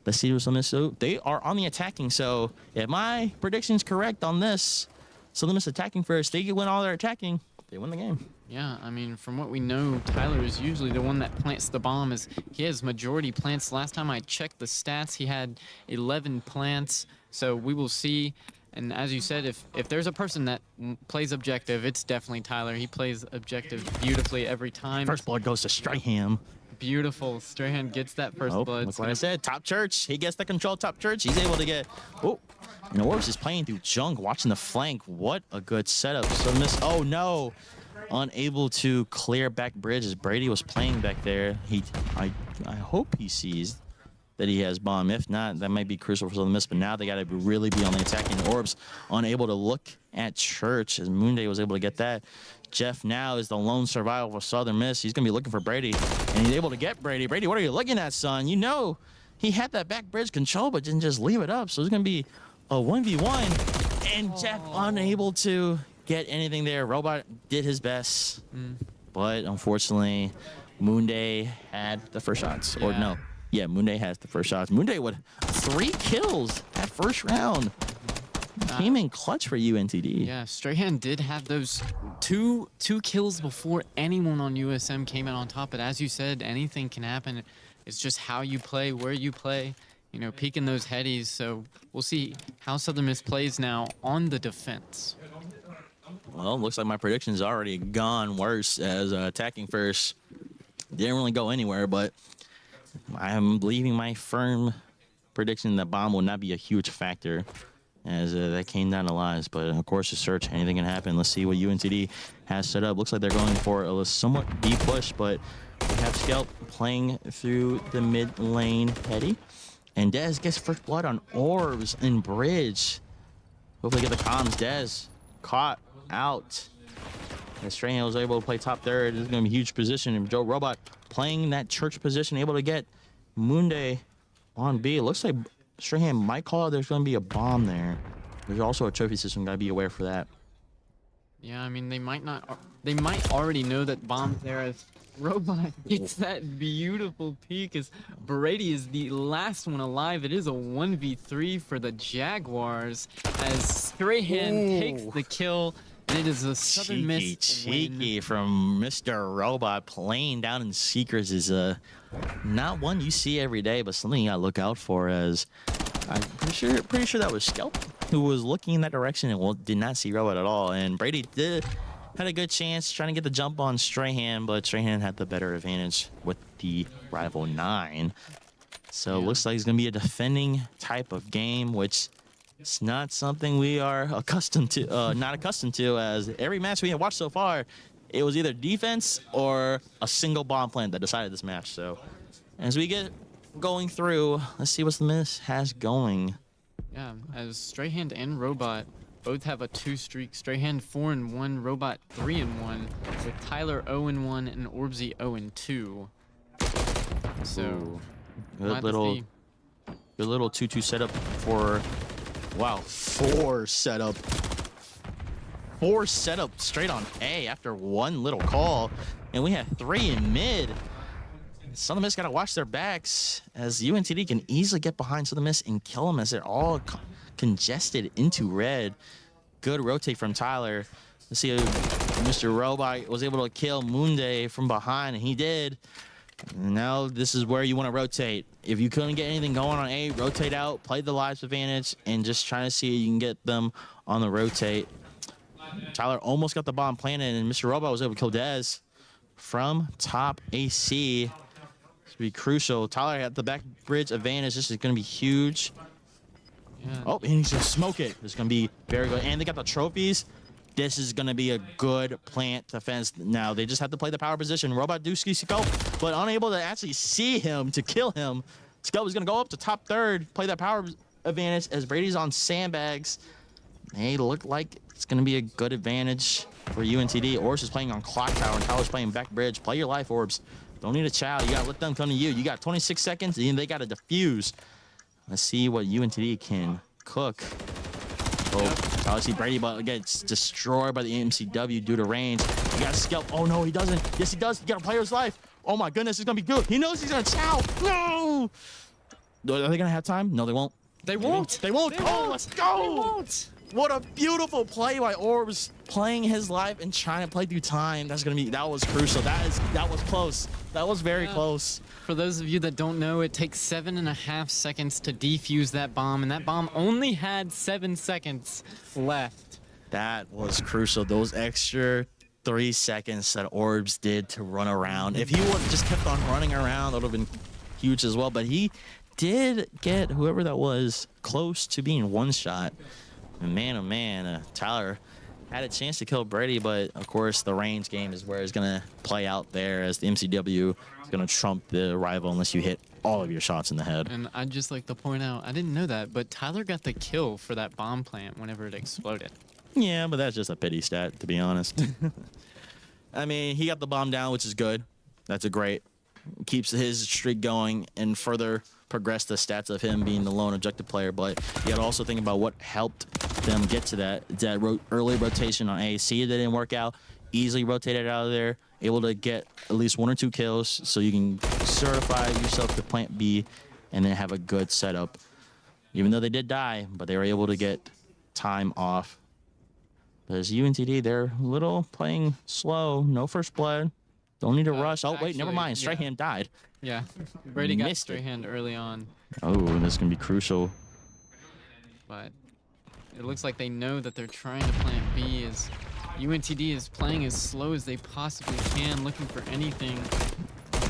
let's see what's on this. So they are on the attacking. So if my prediction's correct on this, so them is attacking first. They win all their attacking, they win the game. Yeah, I mean, from what we know, Tyler is usually the one that plants the bomb. He has majority plants. Last time I checked the stats, he had 11 plants. So we will see. And as you said, if there's a person that plays objective, it's definitely Tyler. He plays objective beautifully every time. First blood goes to Strahan. Beautiful. Strahan gets that first blood. That's what I said. Top church. He gets the control. Top church. He's able to get. Oh, and Orbs is playing through junk, watching the flank. What a good setup. So miss. Oh no, unable to clear back bridge as Brady was playing back there. I hope he sees that he has bomb. If not, that might be crucial for Southern Miss. But now they got to really be on the attacking. Orbs unable to look at church as Moonday was able to get that. Jeff now is the lone survivor for Southern Miss. He's going to be looking for Brady, and he's able to get Brady. Brady, what are you looking at, son? You know he had that back bridge control, but didn't just leave it up. So it's going to be a 1v1, and Jeff unable to get anything there. Robot did his best, but unfortunately, Moonday had the first shots. Or no. Yeah, Moonday has the first shots. Moonday with 3 kills that first round. Came in clutch for UNTD. Yeah, Strahan did have those two kills before anyone on USM came in on top. But as you said, anything can happen. It's just how you play, where you play. you know, peeking those headies. So we'll see how Southern Miss plays now on the defense. Well, it looks like my prediction's already gone worse as attacking first didn't really go anywhere, but I'm leaving my firm prediction that bomb will not be a huge factor as that came down to lies. But of course, the search, anything can happen. Let's see what UNTD has set up. Looks like they're going for a somewhat deep push, but we have Scalp playing through the mid lane heady. And Dez gets first blood on Orbs and Bridge. Hopefully get the comms. Dez caught out. And Strahan was able to play top third. This is going to be a huge position. And Joe Robot playing that church position, able to get Munde on B. It looks like Strahan might call out there's going to be a bomb there. There's also a trophy system. Got to be aware for that. Yeah, I mean, they might not. They might already know that bomb's there as Robot gets that beautiful peek as Brady is the last one alive. It is a 1v3 for the Jaguars as Strahan takes the kill. And it is a Southern Miss Cheeky win. from Mr. Robot. Playing down in Secrets is not one you see every day, but something you gotta look out for. As I'm pretty sure that was Scalp who was looking in that direction and did not see Robot at all. And Brady had a good chance trying to get the jump on Strahan, but Strahan had the better advantage with the rival 9. So it looks like it's gonna be a defending type of game, which it's not something we are accustomed to, not accustomed to, as every match we have watched so far, it was either defense or a single bomb plant that decided this match. So as we get going through, let's see what the Miss has going. Yeah, as Strahan and Robot both have a 2 streak. Strahan 4-1, Robot 3-1, with Tyler 0-1 and Orbsy 0-2. So Ooh, we'll have to see. good little 2-2 setup for. Wow, 4 setup straight on A after 1 little call, and we have 3 in mid. Southern Miss gotta watch their backs as UNTD can easily get behind Southern Miss and kill them as they're all congested into red. Good rotate from Tyler. Let's see if Mr. Robot was able to kill Munde from behind, and he did. Now this is where you want to rotate. If you couldn't get anything going on A, rotate out, play the lives advantage, and just try to see if you can get them on the rotate. Tyler almost got the bomb planted, and Mr. Robot was able to kill Dez from top AC. This would be crucial. Tyler had the back bridge advantage. This is going to be huge. Yeah. Oh, and he's going to smoke it. It's going to be very good. And they got the trophies. This is going to be a good plant defense. Now, they just have to play the power position. Robot do ski Scope, but unable to actually see him to kill him. Scope is going to go up to top third, play that power advantage as Brady's on sandbags. They look like it's going to be a good advantage for UNTD. Orbs is playing on clock tower, and Tyler's playing back bridge. Play your life, Orbs. Don't need a chow. You got to let them come to you. You got 26 seconds, and they got to defuse. Let's see what UNTD can cook. Oh, Tyler see Brady, but gets destroyed by the MCW due to range. He got a scalp. Oh, no, he doesn't. Yes, he does. He got a player's life. Oh, my goodness. It's going to be good. He knows he's going to chow. No! Are they going to have time? No, they won't. They won't. They won't. They Oh, won't. let's go. They won't. What a beautiful play by Orbs, playing his life and trying to play through time. That was crucial. That was close. That was very close. For those of you that don't know, it takes 7.5 seconds to defuse that bomb, and that bomb only had 7 seconds left. That was crucial. Those extra 3 seconds that Orbs did to run around. If he would have just kept on running around, that would have been huge as well. But he did get whoever that was close to being one shot. And man, oh man, Tyler had a chance to kill Brady, but of course the range game is where it's going to play out there, as the MCW is going to trump the rival unless you hit all of your shots in the head. And I'd just like to point out, I didn't know that, but Tyler got the kill for that bomb plant whenever it exploded. Yeah, but that's just a pity stat, to be honest. I mean, he got the bomb down, which is good. That's a great. Keeps his streak going and further progress the stats of him being the lone objective player. But you got to also think about what helped them get to that early rotation on AC that didn't work out. Easily rotated out of there, able to get at least 1 or 2 kills, so you can certify yourself to plant B and then have a good setup. Even though they did die, but they were able to get time off. But as UNTD, they're a little playing slow. No first blood. Don't need to rush. Oh, wait, never actually, mind. yeah. Strahan died. Yeah, Brady got Missed it. straight hand early on, Oh, this is going to be crucial. but it looks like they know that they're trying to plant B as UNTD is playing as slow as they possibly can, looking for anything.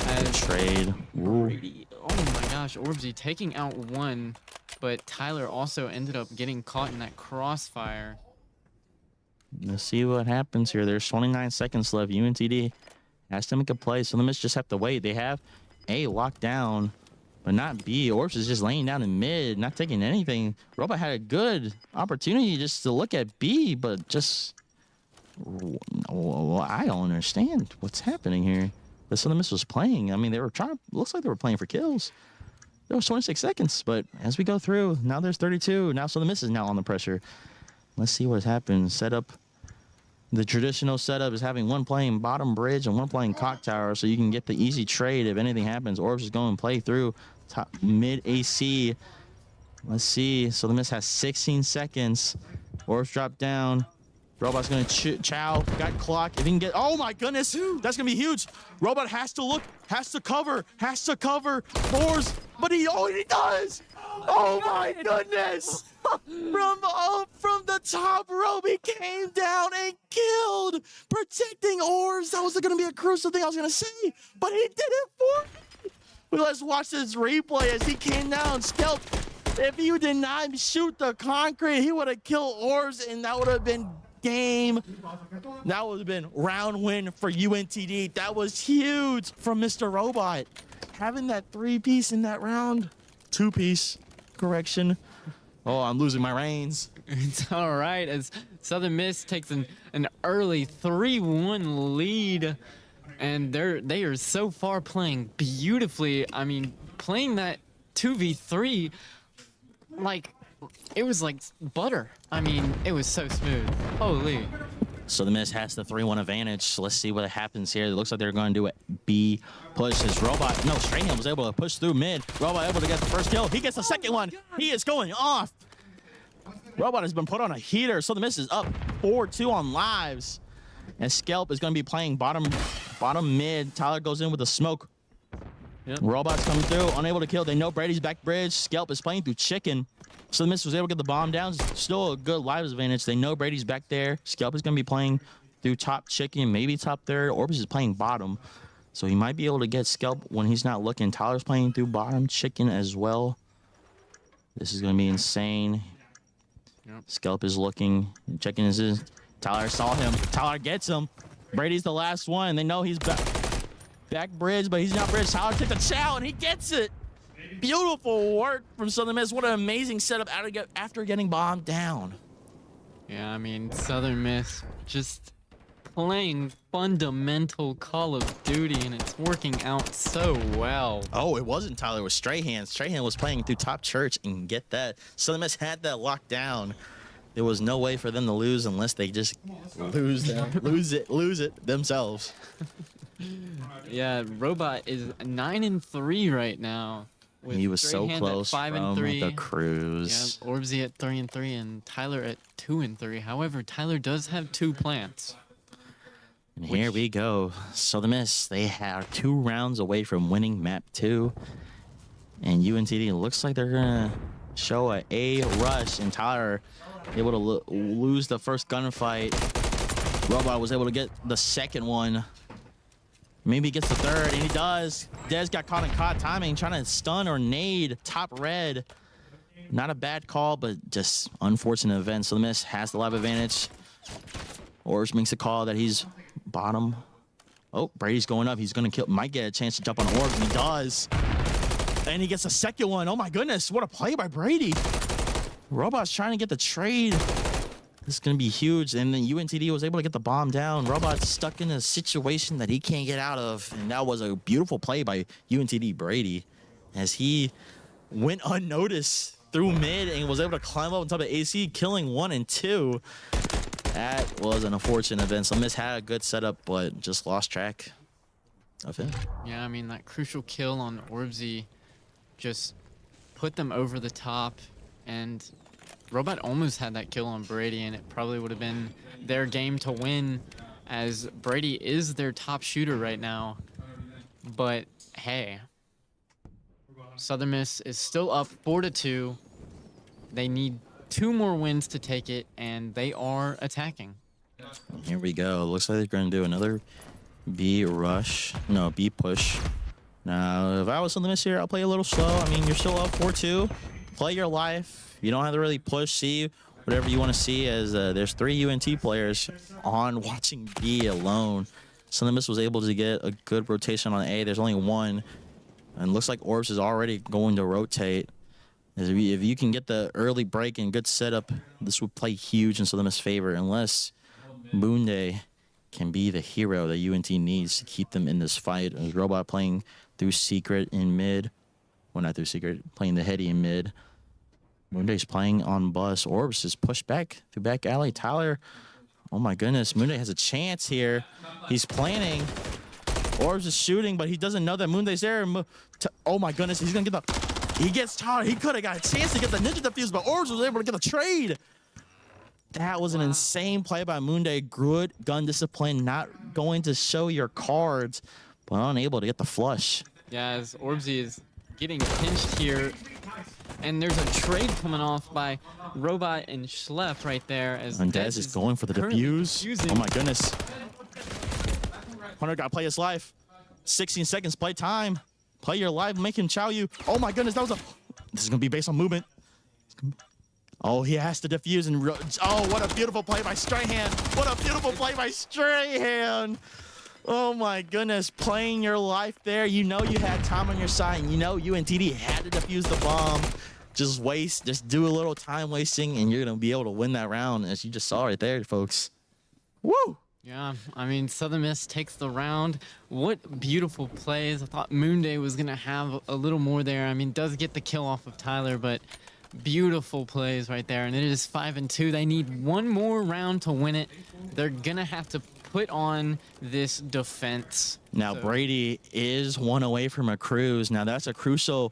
As Trade. Ooh. Brady, oh my gosh, Orbsy taking out one, but Tyler also ended up getting caught in that crossfire. Let's see what happens here. There's 29 seconds left. UNTD has to make a play. So the Miss just have to wait. They have A locked down, but not B. Orbs is just laying down in mid, not taking anything. Robot had a good opportunity just to look at B, but just... Well, I don't understand what's happening here. The Southern Miss was playing. I mean, they were trying. Looks like they were playing for kills. There was 26 seconds, but as we go through, now there's 32. Now Southern Miss is now on the pressure. Let's see what happens. Setup. The traditional setup is having one playing bottom bridge and one playing cock tower, so you can get the easy trade if anything happens. Orbs is going to play through top mid AC. Let's see. So the Miss has 16 seconds. Orbs drop down. Robot's going to chow. Got clock. If he can get... Oh, my goodness. That's going to be huge. Robot has to look. Has to cover. Has to cover. Fours. But he does. Oh, my goodness. From the top rope, he came down and killed. Protecting Orbs. That was going to be a crucial thing I was going to say. But he did it for me. Let's watch this replay as he came down. Scalp. If he did not shoot the concrete, he would have killed Orbs, and that would have been game. That would have been round win for UNTD. That was huge from Mr. Robot. Having that 3-piece in that round. 2-piece. Correction. Oh, I'm losing my reins. It's all right as Southern Miss takes an early 3-1 lead, and they are so far playing beautifully. I mean, playing that 2v3 like it was like butter. I mean, it was so smooth. Holy. So the Miss has the 3-1 advantage. So let's see what happens here. It looks like they're going to do it. B push his Robot. No, Strahan was able to push through mid. Robot able to get the first kill. He gets the second one. He is going off. Robot has been put on a heater. So the Miss is up 4-2 on lives. And Scalp is going to be playing bottom mid. Tyler goes in with a smoke. Yep. Robot's coming through, unable to kill. They know Brady's back bridge. Scalp is playing through chicken. So the Miss was able to get the bomb down. Still a good lives advantage. They know Brady's back there. Scalp is going to be playing through top chicken, maybe top third. Orbis is playing bottom. So he might be able to get Scalp when he's not looking. Tyler's playing through bottom chicken as well. This is going to be insane. Yep. Scalp is looking. Checking his... Tyler saw him. Tyler gets him. Brady's the last one. They know he's back bridge, but he's not bridge. Tyler takes a chow, and he gets it. Beautiful work from Southern Miss. What an amazing setup after getting bombed down. Yeah, I mean, Southern Miss just playing fundamental Call of Duty, and it's working out so well. Oh, it wasn't Tyler. It was Strahan. Strahan was playing through top church, and get that. Southern Miss had that locked down. There was no way for them to lose unless they just lose it themselves. Yeah, Robot is 9-3 right now. With He was so Strahan close at 5 from and 3. the cruise. Yeah, Orbsy at 3-3, and Tyler at 2-3. However, Tyler does have 2 plants. And here we go. So the Miss, they are 2 rounds away from winning map 2. And UNTD looks like they're going to show a rush. And Tyler able to lose the first gunfight. Robot was able to get the second one. Maybe he gets the third, and he does. Dez got caught in COD timing, trying to stun or nade top red. Not a bad call, but just unfortunate event. So the Miss has the live advantage. Orbs makes a call that he's bottom. Oh, Brady's going up. He's going to kill. Might get a chance to jump on Orbs, and he does. And he gets a second one. Oh my goodness, what a play by Brady. Robot's trying to get the trade. This is going to be huge. And then UNTD was able to get the bomb down. Robot's stuck in a situation that he can't get out of. And that was a beautiful play by UNTD Brady as he went unnoticed through mid and was able to climb up on top of AC, killing 1 and 2. That was an unfortunate event. So Miss had a good setup, but just lost track of him. Yeah, I mean, that crucial kill on Orbsy just put them over the top, and Robot almost had that kill on Brady, and it probably would have been their game to win. as Brady is their top shooter right now. But hey, Southern Miss is still up 4-2. They need 2 more wins to take it, and they are attacking. Here we go. Looks like they're going to do another B rush. No, B push. Now, if I was Southern Miss here, I'll play a little slow. I mean, you're still up 4-2. Play your life. You don't have to really push. See whatever you want to see, as there's 3 UNT players on watching B alone. Southern Miss was able to get a good rotation on A. There's only 1. And looks like Orbs is already going to rotate. As if you can get the early break and good setup, this would play huge in Southern Miss' favor, unless Moonday can be the hero that UNT needs to keep them in this fight. As Robot playing through Secret in mid. Well, not through Secret, playing the heady in mid. Moonday's playing on bus. Orbs is pushed back through back alley. Tyler, oh my goodness, Moonday has a chance here. He's planning. Orbs is shooting, but he doesn't know that Moonday's there. Oh my goodness, he's gonna get the... He gets Tyler. He could have got a chance to get the ninja defuse, but Orbs was able to get the trade. That was an insane play by Moonday. Good gun discipline, not going to show your cards, but unable to get the flush. Yeah, as Orbsy is getting pinched here. And there's a trade coming off by Robot and Schleff right there. As And Dez is going for the defuse. defusing. Oh my goodness. Hunter got to play his life. 16 seconds play time. Play your life, make him chow you. Oh my goodness, that was a... This is going to be based on movement. Oh, he has to defuse. And oh, what a beautiful play by Strahan. What a beautiful play by Strahan. Oh my goodness, playing your life there. You know you had time on your side, and you know UNTD had to defuse the bomb. Just do a little time wasting, and you're going to be able to win that round, as you just saw right there, folks. Woo! Yeah, I mean, Southern Miss takes the round. What beautiful plays. I thought Moonday was going to have a little more there. I mean, does get the kill off of Tyler, but beautiful plays right there. And it is 5-2. They need 1 more round to win it. They're going to have to put on this defense. Now, Brady is 1 away from a cruise. Now, that's a crucial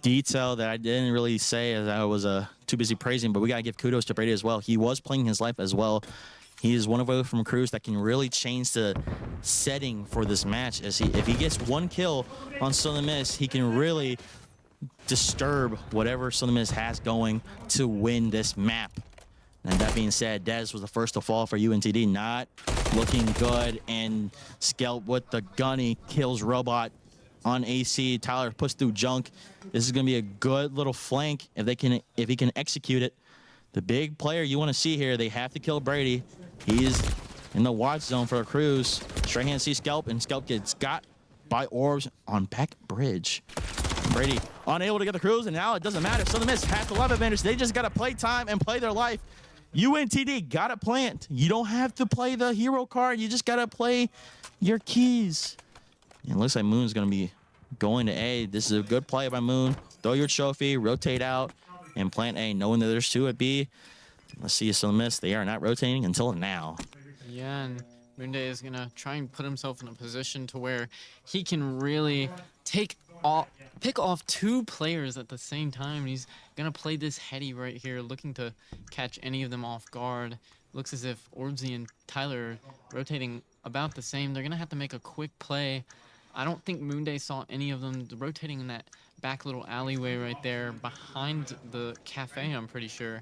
detail that I didn't really say, as I was too busy praising, but we got to give kudos to Brady as well. He was playing his life as well. He is 1 away from a cruise that can really change the setting for this match. As if he gets 1 kill on Southern Miss, he can really disturb whatever Southern Miss has going to win this map. And that being said, Dez was the first to fall for UNTD, not looking good. And Skelp with the gunny kills Robot on AC. Tyler pushed through Junk. This is going to be a good little flank if he can execute it. The big player you want to see here, they have to kill Brady. He's in the watch zone for a cruise. Strahan sees Skelp, and Skelp gets got by Orbs on back bridge. Brady unable to get the cruise, and now it doesn't matter. Southern Miss has the love advantage. They just got to play time and play their life. UNTD got to plant. You don't have to play the hero card. You just got to play your keys. And it looks like Moon's going to be going to A. This is a good play by Moon. Throw your trophy, rotate out, and plant A, knowing that there's 2 at B. Let's see Southern Miss. They are not rotating until now. Yeah, and Moonday is going to try and put himself in a position to where he can really pick off 2 players at the same time. He's going to play this heady right here, looking to catch any of them off guard. Looks as if Orbsy and Tyler are rotating about the same. They're going to have to make a quick play. I don't think Moonday saw any of them rotating in that back little alleyway right there behind the cafe, I'm pretty sure.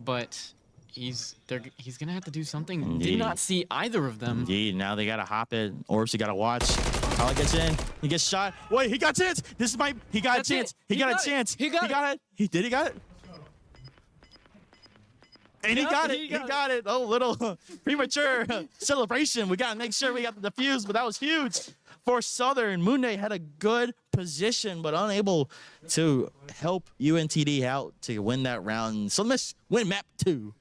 But he's gonna have to do something. Indeed. Did not see either of them. Indeed. Now they gotta hop it. Orbs, you gotta watch. Tyler gets in. He gets shot. Wait, he got a chance. He got a chance. He got a chance. He got it. He got it. And he got it. Oh, little premature celebration. We gotta make sure we got the defuse, but that was huge for Southern. Moonday had a good position, but unable to help UNTD out to win that round. So let's win map 2.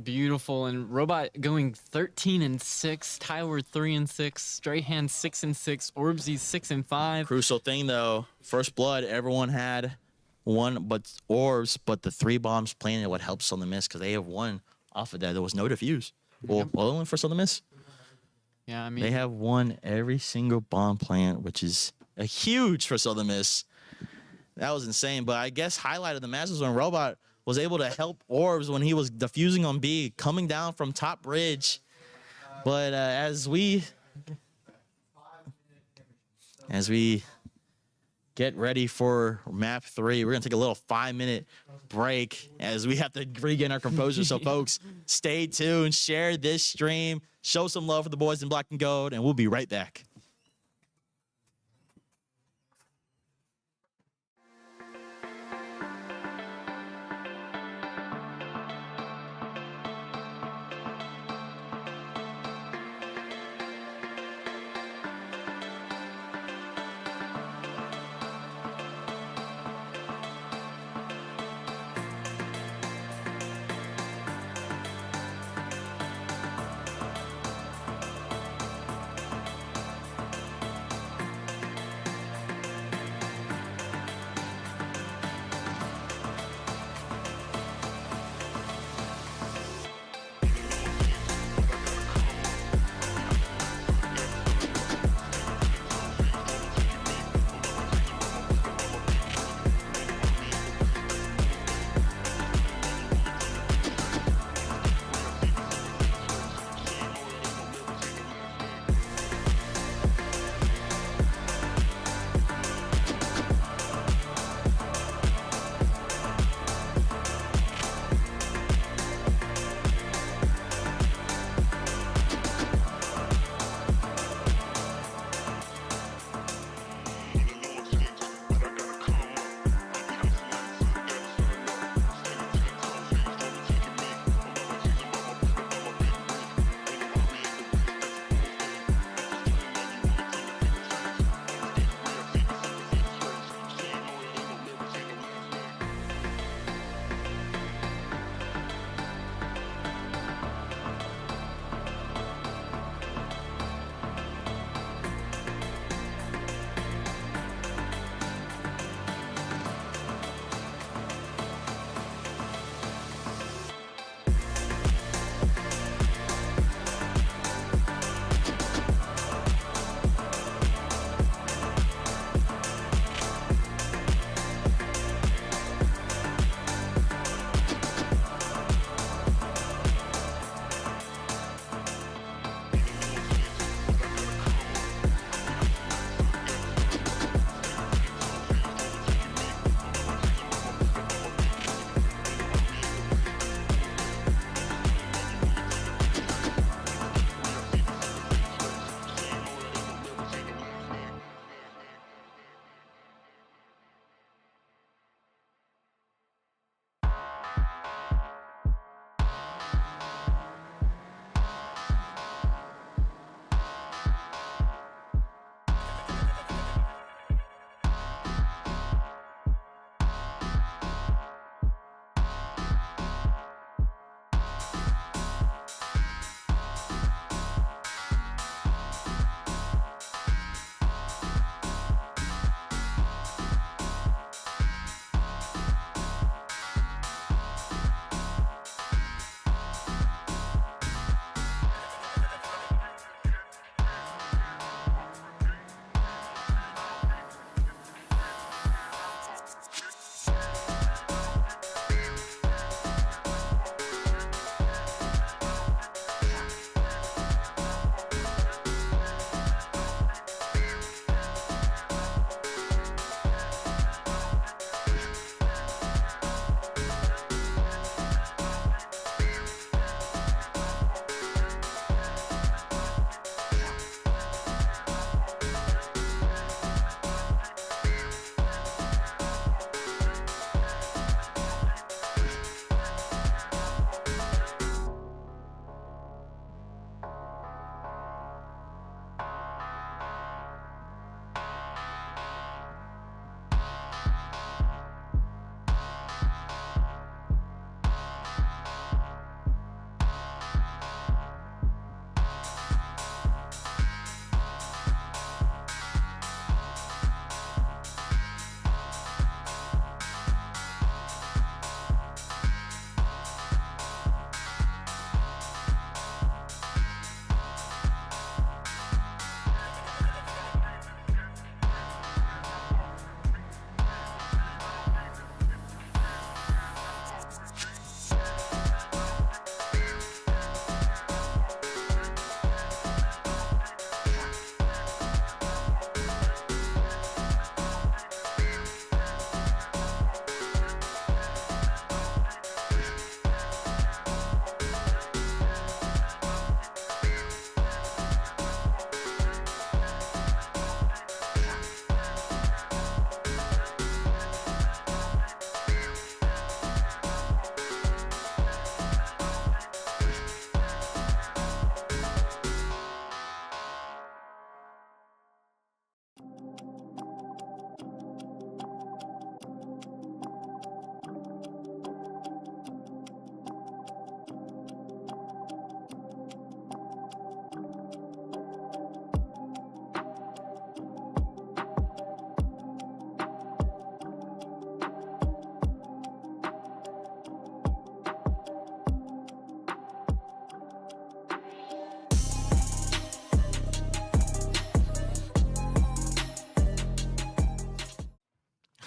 Beautiful. And Robot going 13-6. Tyler 3-6. Strahan 6-6. Orbsy 6-5. Crucial thing though, first blood, everyone had 1 but Orbs, but the 3 bombs planted would help Southern Miss because they have 1 off of that. There was no defuse. Well, only for Southern Miss. Yeah, I mean, They have 1 every single bomb plant, which is a huge for Southern Miss. That was insane. But I guess highlight of the match was when Robot was able to help Orbs when he was defusing on B, coming down from top bridge. But as we get ready for map 3, we're gonna take a little 5-minute break as we have to regain our composure. So folks, stay tuned, share this stream, show some love for the boys in black and gold, and we'll be right back.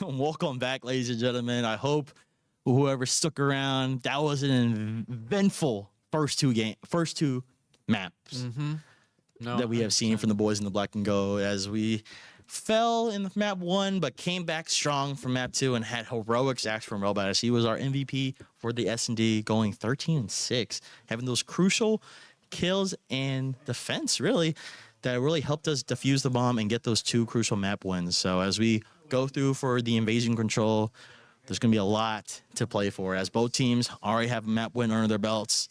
Welcome back, ladies and gentlemen. I hope whoever stuck around, that was an eventful first two maps No, that we have seen 100%. from the boys in the black and gold, as we fell in map 1 but came back strong from map 2 and had heroics acts from Robot, as he was our MVP for the S&D, going 13-6, having those crucial kills and defense really that really helped us defuse the bomb and get those 2 crucial map wins. So as we go through for the invasion control, there's going to be a lot to play for, as both teams already have a map win under their belts.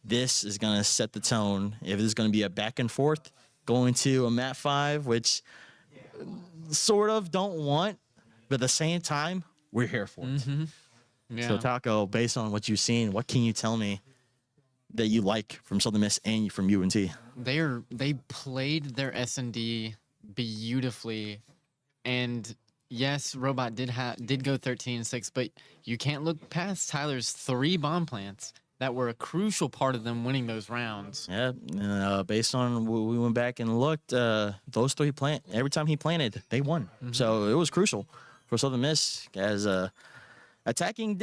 This is going to set the tone. If it's going to be a back and forth going to a map 5, which sort of don't want, but at the same time, we're here for it. Yeah. So Taco, based on what you've seen, what can you tell me that you like from Southern Miss and from UNT? They played their S&D beautifully, and yes, Robot did go 13-6, but you can't look past Tyler's 3 bomb plants that were a crucial part of them winning those rounds. Yeah, based on what we went back and looked, those 3 every time he planted, they won. So it was crucial for Southern Miss, as attacking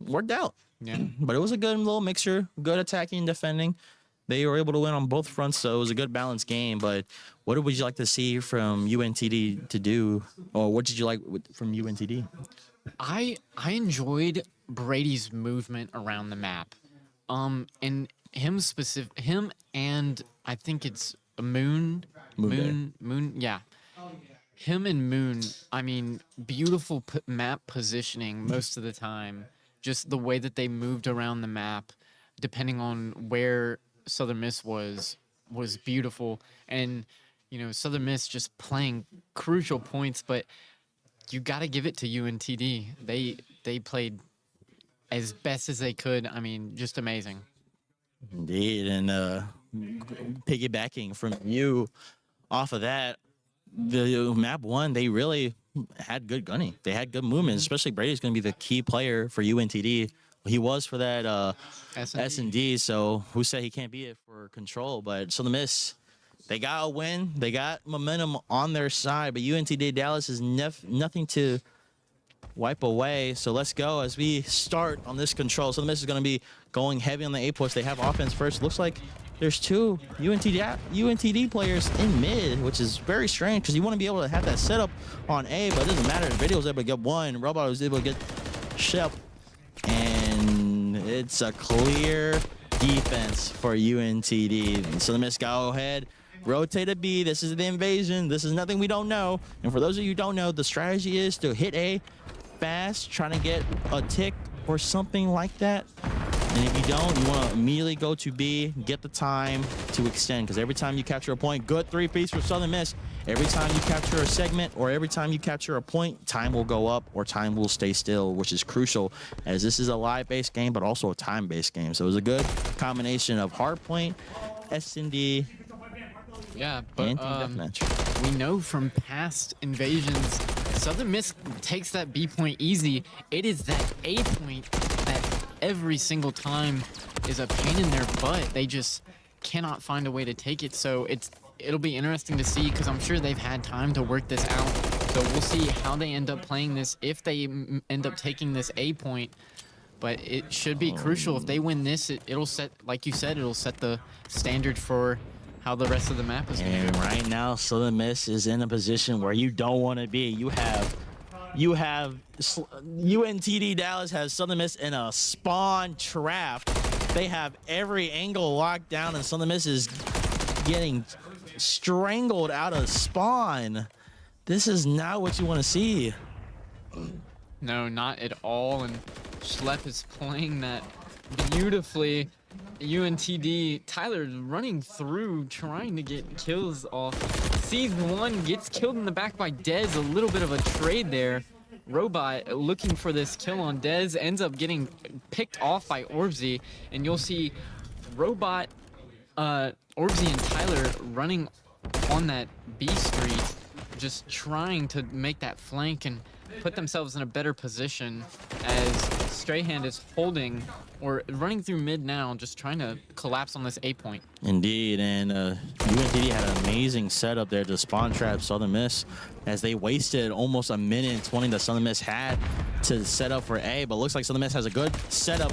worked out. Yeah. But it was a good little mixture, good attacking, defending. They were able to win on both fronts, so it was a good balanced game. But what would you like to see from UNTD to do, or what did you like from UNTD? I enjoyed Brady's movement around the map. And him and I think it's Moon, yeah. Him and Moon, I mean, beautiful map positioning most of the time. Just the way that they moved around the map, depending on where Southern Miss was beautiful. And, you know, Southern Miss just playing crucial points, but you got to give it to UNTD. They played as best as they could. I mean, just amazing. Indeed, and piggybacking from you off of that, the map 1, they really had good gunning. They had good movement, especially Brady's going to be the key player for UNTD. He was for that S&D, so who said he can't be it for control? But Southern Miss, they got a win. They got momentum on their side, but UNTD Dallas is nothing to wipe away. So let's go as we start on this control. Southern Miss is going to be going heavy on the A push. They have offense first. Looks like there's 2 UNTD players in mid, which is very strange because you want to be able to have that setup on A, but it doesn't matter. Video was able to get 1. Robot was able to get Shep, and it's a clear defense for UNTD. So the Miss go ahead, rotate to B. This is the invasion. This is nothing we don't know. And for those of you who don't know, the strategy is to hit A fast, trying to get a tick or something like that. And if you don't, you want to immediately go to B, get the time to extend, because every time you capture a point, good 3-piece for Southern Miss. Every time you capture a segment or every time you capture a point, time will go up or time will stay still, which is crucial, as this is a live-based game, but also a time-based game. So it was a good combination of hard point, S&D, Yeah, but and team deathmatch. we know from past invasions, Southern Miss takes that B point easy. It is that A point that every single time is a pain in their butt. They just cannot find a way to take it. So it'll be interesting to see, because I'm sure they've had time to work this out. So we'll see how they end up playing this, if they end up taking this A point. But it should be crucial. If they win this, it'll set, like you said, it'll set the standard for how the rest of the map is going to And go. right now, Southern Miss is in a position where you don't want to be. You have UNTD Dallas has Southern Miss in a spawn trap. They have every angle locked down, and Southern Miss is getting strangled out of spawn. This is not what you want to see. No, not at all. And Schlepp is playing that beautifully. UNTD, Tyler's running through, trying to get kills off. Sees 1, gets killed in the back by Dez. A little bit of a trade there. Robot looking for this kill on Dez, ends up getting picked off by Orbsy. And you'll see Robot, Orbsy and Tyler running on that B street, just trying to make that flank and put themselves in a better position, as Strahan is holding or running through mid now, just trying to collapse on this A point. Indeed, and UNTD had an amazing setup there to spawn trap Southern Miss as they wasted almost a minute and 20 that Southern Miss had to set up for A, but looks like Southern Miss has a good setup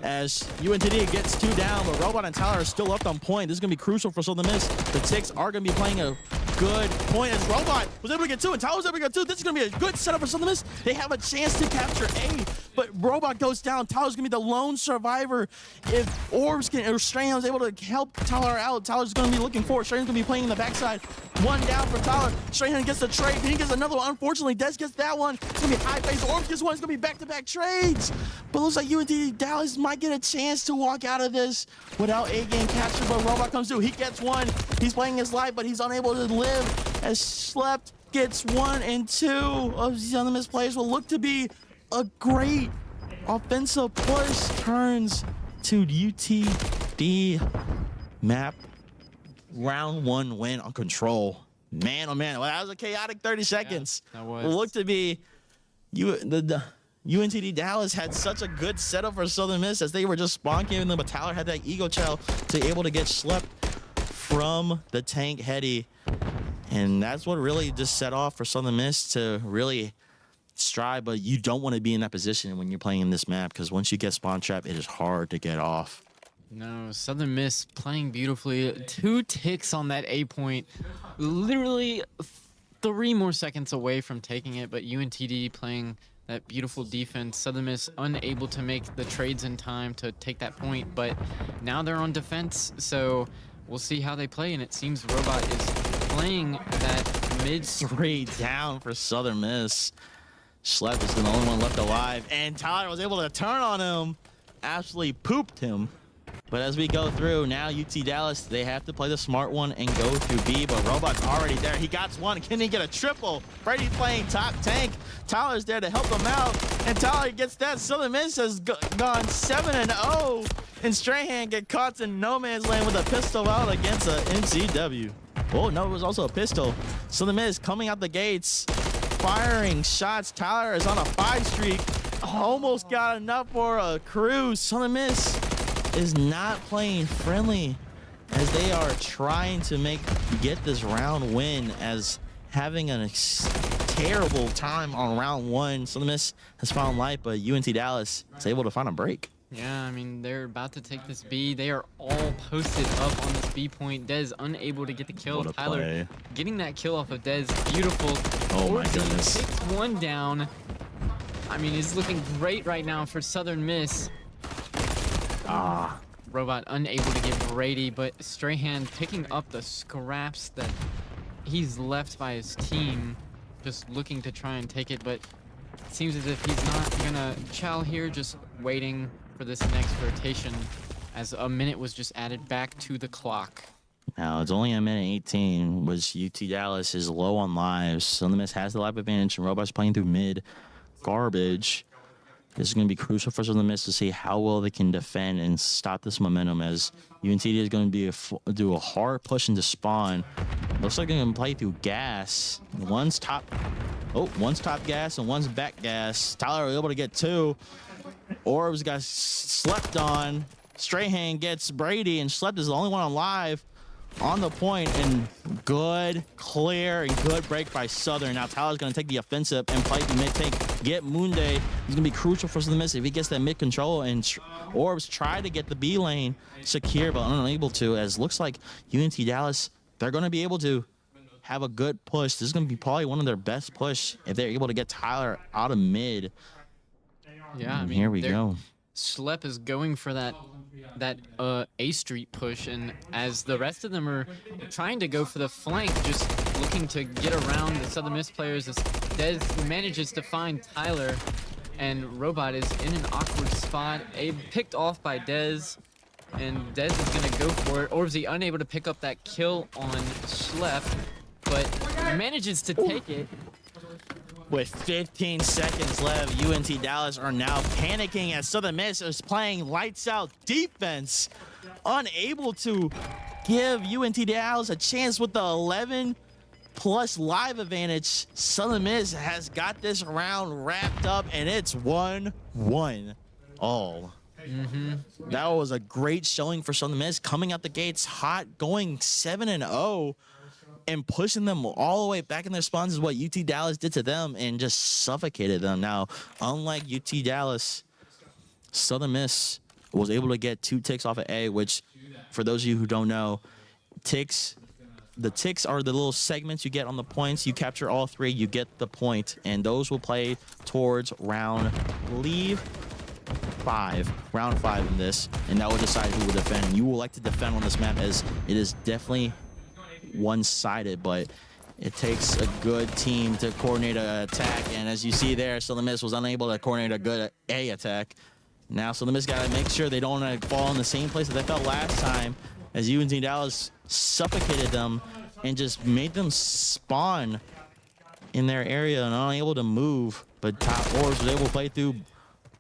as UNTD gets 2 down, but Robot and Tyler are still up on point. This is going to be crucial for Southern Miss. The Ticks are going to be playing a good point as Robot was able to get 2 and Tyler was able to get 2. This is going to be a good setup for Southern Miss. They have a chance to capture A, but Robot goes down. Tyler's going to be the lone survivor. If Orbs or Strahan was able to help Tyler out, Tyler's going to be looking forward. Strahan's going to be playing in the backside. 1 down for Tyler. Strahan gets the trade. He gets another one. Unfortunately, Des gets that one. It's going to be high pace. Orbs gets one. It's going to be back-to-back trades. But it looks like UNT Dallas might get a chance to walk out of this without A game capture, but Robot comes through. He gets 1. He's playing his life, but he's unable to live as Slept gets 1 and 2 of Southern Miss players will look to be a great offensive push. Turns to UTD map. Round 1 win on Control. Man, oh man, well, that was a chaotic 30 seconds. Yeah, that was. Looked to be the UNTD Dallas had such a good setup for Southern Miss as they were just spawn camping them, but Tyler had that ego chow to able to get slept from the tank heady. And that's what really just set off for Southern Miss to really strive, but you don't want to be in that position when you're playing in this map because once you get spawn trap, it is hard to get off. No, Southern Miss playing beautifully. 2 ticks on that A point. Literally 3 more seconds away from taking it, but UNTD playing that beautiful defense. Southern Miss unable to make the trades in time to take that point, but now they're on defense, so we'll see how they play, and it seems Robot is playing that mid. 3 down for Southern Miss. Schlepp is the only one left alive, and Tyler was able to turn on him. Absolutely pooped him. But as we go through, now UT Dallas, they have to play the smart one and go through B, but Robot's already there. He got 1. Can he get a triple? Brady playing top tank. Tyler's there to help him out, and Tyler gets that. Southern Miss has gone 7-0, and Strahan get caught in no man's land with a pistol out against a MCW. Oh, no, it was also a pistol. Southern Miss coming out the gates, firing shots. Tyler is on a 5 streak. Almost got enough for a cruise. Southern Miss is not playing friendly as they are trying to get this round win as having a terrible time on round 1. Southern Miss has found life, but UNT Dallas is able to find a break. Yeah, I mean, they're about to take this B. They are all posted up on this B point. Dez unable to get the kill. What a Tyler play. getting that kill off of Dez. Beautiful. Oh my Orsi goodness. takes 1 down. I mean, it's looking great right now for Southern Miss. Robot unable to get Brady, but Strahan picking up the scraps that he's left by his team, just looking to try and take it, but it seems as if he's not gonna chow here, just waiting for this next rotation as a minute was just added back to the clock. Now it's only a minute 18, which UT Dallas is low on lives. Southern Miss has the life advantage, and Robot's playing through mid. Garbage. This is going to be crucial for Southern Miss to see how well they can defend and stop this momentum, as UNT is going to do a hard push into spawn. Looks like they're going to play through gas. One's top gas and one's back gas. Tyler was able to get 2. Orbs got slept on. Strahan gets Brady, and Slept is the only one alive on the point, and good clear and good break by Southern. Now Tyler's going to take the offensive and play the mid tank, get Moonday. He's going to be crucial for Southern Miss if he gets that mid control, and Orbs try to get the B lane secure but unable to, as looks like UNT Dallas, they're going to be able to have a good push. This is going to be probably one of their best push if they're able to get Tyler out of mid. Yeah, I And mean, here we go. Slep is going for that A Street push, and as the rest of them are trying to go for the flank, just looking to get around the Southern Miss players, as Dez manages to find Tyler, and Robot is in an awkward spot. Picked off by Dez, and Dez is going to go for it. Orbsy unable to pick up that kill on Schlep, but manages to take it. With 15 seconds left, UNT Dallas are now panicking as Southern Miss is playing lights out defense, unable to give UNT Dallas a chance with the 11 plus live advantage. Southern Miss has got this round wrapped up, and it's 1-1 all. That was a great showing for Southern Miss, coming out the gates hot, going 7-0, and pushing them all the way back in their spawns is what UT Dallas did to them and just suffocated them. Now, unlike UT Dallas, Southern Miss was able to get 2 ticks off of A, which, for those of you who don't know, the ticks are the little segments you get on the points. You capture all 3, you get the point, and those will play towards round 5 in this, and that will decide who will defend. You will like to defend on this map, as it is definitely one-sided, but it takes a good team to coordinate an attack, and as you see there, Southern Miss was unable to coordinate a good A attack. Now Southern Miss got to make sure they don't fall in the same place that they fell last time, as UNT Dallas suffocated them and just made them spawn in their area and unable to move. But Top Orbs was able to play through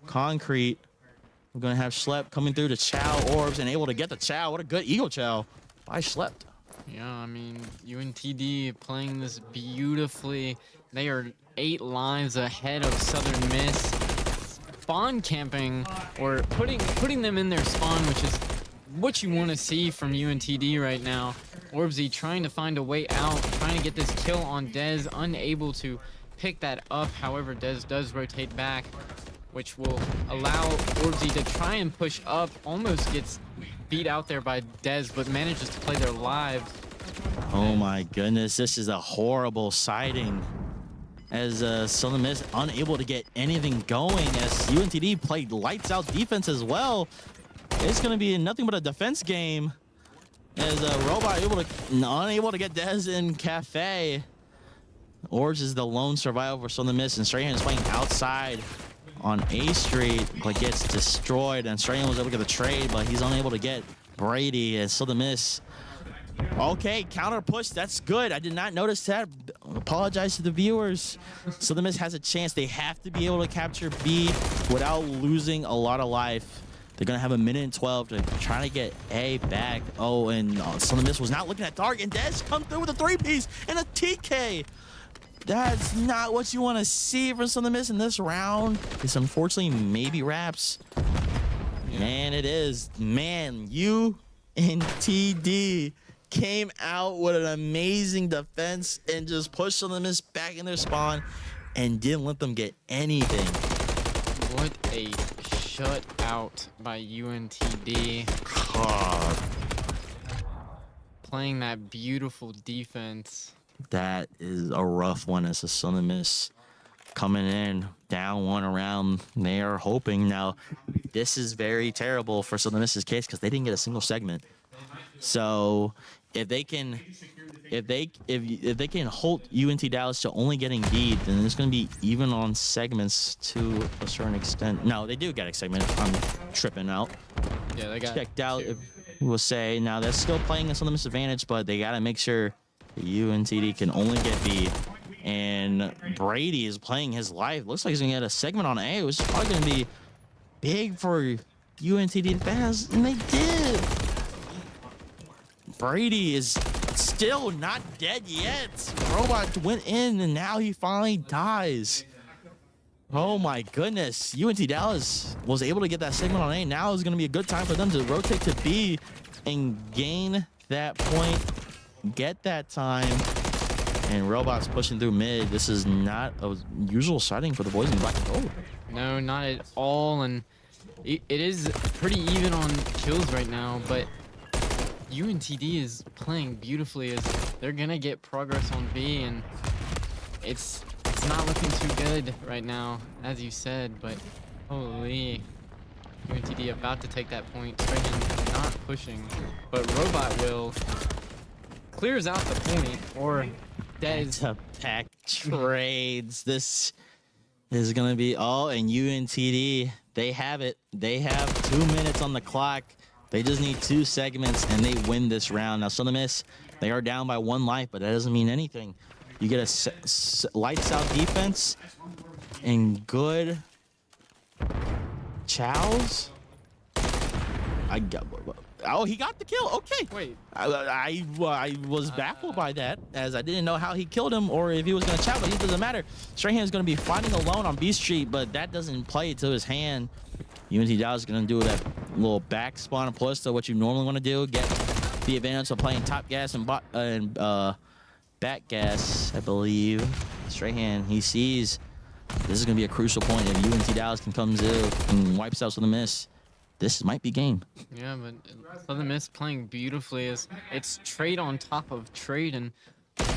concrete. We're going to have Schlep coming through to Chow Orbs and able to get the Chow. What a good Eagle Chow by Schlep. Yeah, I mean, UNTD playing this beautifully. They are 8 lives ahead of Southern Miss. Spawn camping, or putting them in their spawn, which is what you want to see from UNTD right now. Orbsy trying to find a way out, trying to get this kill on Dez, unable to pick that up. However, Dez does rotate back, which will allow Orbsy to try and push up. Almost gets beat out there by Dez, but manages to play their lives. Oh my goodness, this is a horrible sighting, as Southern Miss unable to get anything going, as UNTD played lights out defense as well. It's going to be nothing but a defense game, as Robot unable to get Dez in Cafe. Orbs is the lone survivor for Southern Miss, and Strahan is playing outside on A Street, but gets destroyed. And Strahan was able to get the trade, but he's unable to get Brady, as Southern Miss. Okay, counter push. That's good. I did not notice that. Apologize to the viewers. Southern Miss has a chance. They have to be able to capture B without losing a lot of life. They're going to have 1:12 to try to get A back. Oh, and Southern Miss was not looking at target. And Dez come through with a 3-piece and a TK. That's not what you want to see from Southern Miss in this round. It's unfortunately maybe wraps. Man, it is. Man, UNTD came out with an amazing defense and just pushed Southern Miss back in their spawn and didn't let them get anything. What a shutout by UNTD. God. Playing that beautiful defense. That is a rough one, as a Southern Miss coming in down 1 around. They are hoping now. This is very terrible for Southern Miss's case, because they didn't get a single segment. So if they can hold UNT Dallas to only getting B, then it's going to be even on segments to a certain extent. No, they do get a segment. I'm tripping out. Yeah, they got checked out. 2. We'll say now they're still playing a Southern Miss advantage, but they got to make sure UNTD can only get B. And Brady is playing his life. Looks like he's going to get a segment on A, which is probably going to be big for UNTD fans, and they did. Brady is still not dead yet. Robot went in, and now he finally dies. Oh my goodness. UNT Dallas was able to get that segment on A. Now is going to be a good time for them to rotate to B and gain that point, get that time. And Robot's pushing through mid. This is not a usual sighting for the boys in black and gold. No, not at all. And it is pretty even on kills right now, but UNTD is playing beautifully, as they're gonna get progress on B, and it's not looking too good right now, as you said. But holy, UNTD about to take that point. Strahan not pushing, but Robot will clears out the point, or Dez. To pack trades. This is gonna be and UNTD. They have it. They have 2 minutes on the clock. They just need 2 segments, and they win this round. Now, Southern Miss, they are down by 1 life, but that doesn't mean anything. You get a lights out defense and good chows. Oh, he got the kill. Okay. Wait. I was baffled by that, as I didn't know how he killed him or if he was going to chat, but it doesn't matter. Strahan is going to be fighting alone on B Street, but that doesn't play to his hand. UNT Dallas is going to do that little back spawn plus to what you normally want to do, get the advantage of playing top gas and back gas, I believe. Strahan, he sees this is going to be a crucial point. If UNT Dallas can comes in and wipes out Southern Miss, this might be game. Yeah, but Southern Miss playing beautifully as it's trade on top of trade, and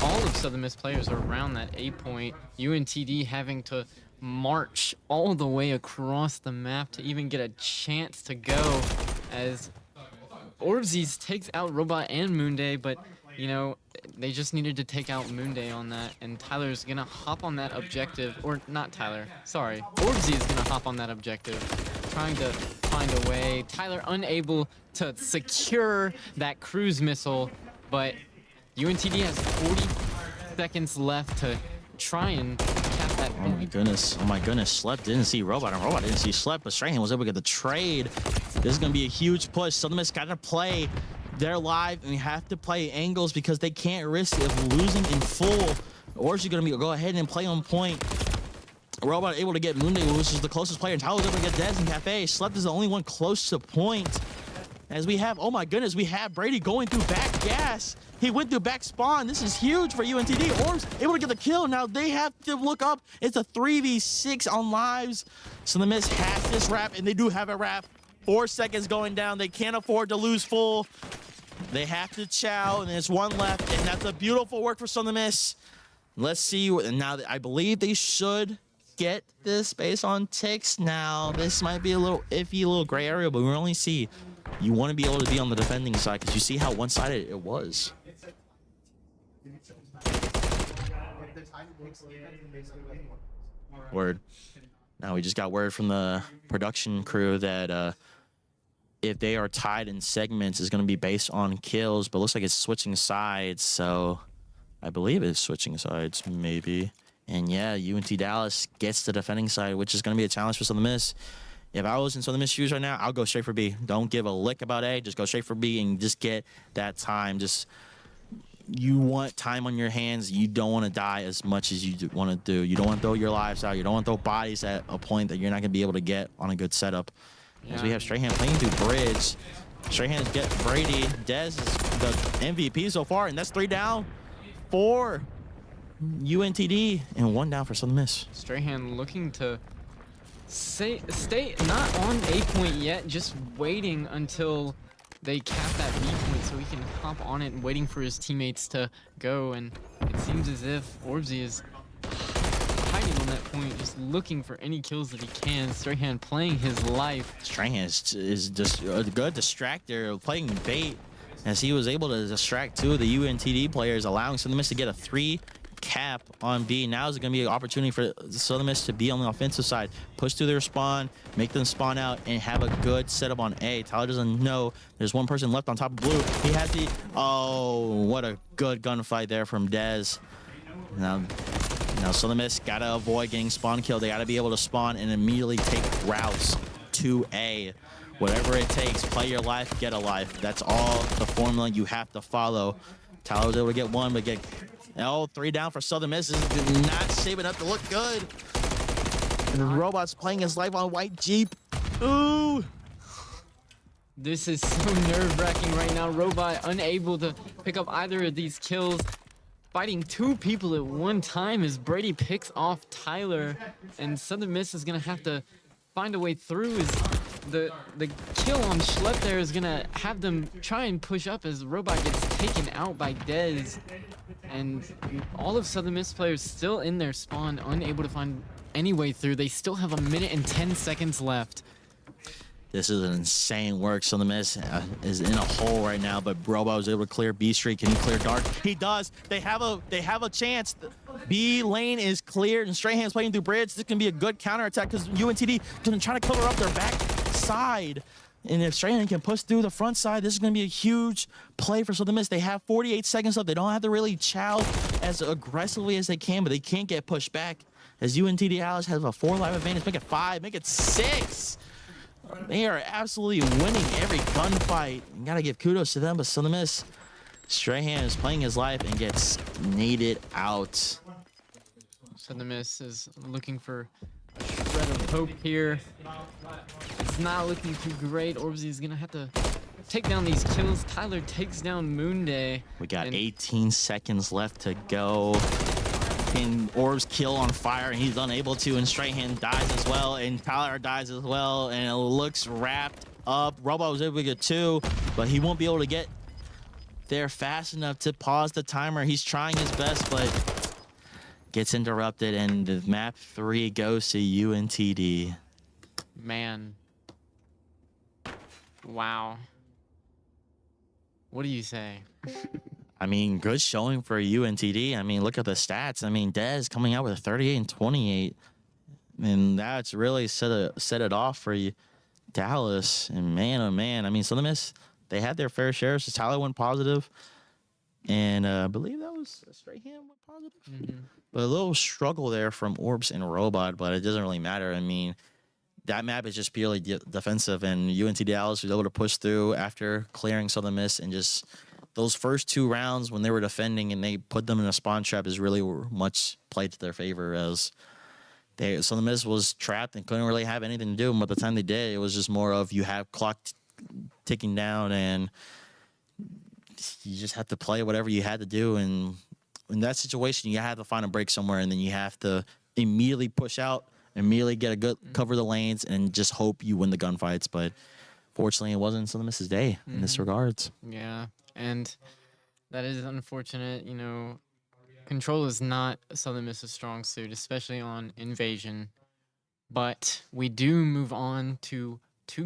all of Southern Miss players are around that 8 point. UNTD having to march all the way across the map to even get a chance to go, as Orbsies takes out Robot and Moonday, but you know, they just needed to take out Moonday on that, and Tyler's gonna hop on that objective, or not Tyler, sorry. Orbsy is gonna hop on that objective, trying to find a way. Tyler unable to secure that cruise missile, but UNTD has 40 seconds left to try and cap that. Oh my goodness. Oh my goodness. Slep didn't see Robot, and Robot didn't see Slep, but Strahan was able to get the trade. This is going to be a huge push. Southern Miss got to play. They're live, and we have to play angles because they can't risk of losing in full. Or is she going to go ahead and play on point? Robot able to get Moonday, which is the closest player. And Tyler's able to get Dez and Cafe. Slep is the only one close to point. As we have, oh my goodness, we have Brady going through back gas. He went through back spawn. This is huge for UNTD. Orbs able to get the kill. Now they have to look up. It's a 3v6 on lives. So the Miss has this wrap, and they do have a wrap. 4 seconds going down. They can't afford to lose full. They have to chow, and there's one left, and that's a beautiful work for Southern Miss. Let's see. Now I believe they should get this based on ticks. Now this might be a little iffy, a little gray area, but we only see. You want to be able to be on the defending side because you see how one-sided it was. Word. Now we just got word from the production crew that if they are tied in segments, it's going to be based on kills, but it looks like it's switching sides. So I believe it's switching sides, maybe. And yeah, UNT Dallas gets the defending side, which is going to be a challenge for Southern Miss. If I was in Southern Miss shoes right now, I'll go straight for B. Don't give a lick about A. Just go straight for B and just get that time. You want time on your hands. You don't want to die as much as you want to do. You don't want to throw your lives out. You don't want to throw bodies at a point that you're not going to be able to get on a good setup. Yeah. As we have Strahan playing through bridge. Strahan get Brady. Dez is the MVP so far, and that's 3 down for UNTD and 1 down for Southern Miss. Strahan looking to stay not on A point yet, just waiting until they cap that B point so he can hop on it and waiting for his teammates to go. And it seems as if Orbsy is hiding on that point, just looking for any kills that he can. Strahan playing his life. Strahan is just a good distractor, playing bait, as he was able to distract 2 of the UNTD players, allowing Southern Miss to get a 3 cap on B. Now is going to be an opportunity for Southern Miss to be on the offensive side, push through their spawn, make them spawn out, and have a good setup on A. Tyler doesn't know there's one person left on top of blue. He has the, oh, what a good gunfight there from Dez. Now Southern Miss got to avoid getting spawn killed. They got to be able to spawn and immediately take routes to A. Whatever it takes, play your life, get a life. That's all the formula you have to follow. Tyler was able to get 1, but get 3 down for Southern Miss. This is not shaping up to look good. And the Robot's playing his life on white Jeep. Ooh. This is so nerve-wracking right now. Robot unable to pick up either of these kills. Fighting 2 people at one time as Brady picks off Tyler. And Southern Miss is going to have to find a way through. As the kill on Schlep there is going to have them try and push up as Robot gets taken out by Dez. And all of Southern Miss players still in their spawn, unable to find any way through. They still have 1 minute and 10 seconds left. This is an insane work. Southern Miss is in a hole right now, but Robot was able to clear B Street. Can he clear Dark? He does. They have a chance. B lane is cleared, and Strahan's playing through bridge. This can be a good counterattack because UNTD can try to cover up their back side. And if Strahan can push through the front side, this is going to be a huge play for Southern Miss. They have 48 seconds left. They don't have to really chow as aggressively as they can, but they can't get pushed back as UNTD Dallas has a 4 life advantage. Make it 5, make it 6. They are absolutely winning every gunfight. You gotta give kudos to them, but Southern Miss, Strahan is playing his life and gets naded out. Southern Miss is looking for a shred of hope here. It's not looking too great. Orbsy is gonna have to take down these kills. Tyler takes down Moonday. We got and 18 seconds left to go. And Orbs kill on fire, and he's unable to, and Strahan dies as well, and Tyler dies as well, and it looks wrapped up. Robot was able to get 2, but he won't be able to get there fast enough to pause the timer. He's trying his best, but gets interrupted, and the map 3 goes to UNTD. Man. Wow. What do you say? I mean, good showing for UNTD. I mean, look at the stats. I mean, Dez coming out with a 38 and 28. And that's really set it off for you, Dallas. And man, oh man. I mean, Southern Miss, they had their fair share. So Tyler went positive. And I believe that was a straight hand went positive. Mm-hmm. But a little struggle there from Orbs and Robot, but it doesn't really matter. I mean, that map is just purely defensive. And UNT Dallas was able to push through after clearing Southern Miss, and just those first 2 rounds when they were defending and they put them in a spawn trap is really much played to their favor, as Southern Miss was trapped and couldn't really have anything to do. And by the time they did, it was just more of you have clock ticking down and you just have to play whatever you had to do. And in that situation, you have to find a break somewhere, and then you have to immediately push out, immediately get a good cover the lanes, and just hope you win the gunfights. But fortunately, it wasn't Southern Miss's day in this regards. Yeah, and that is unfortunate. You know, control is not Southern Miss's strong suit, especially on invasion. But we do move on to 2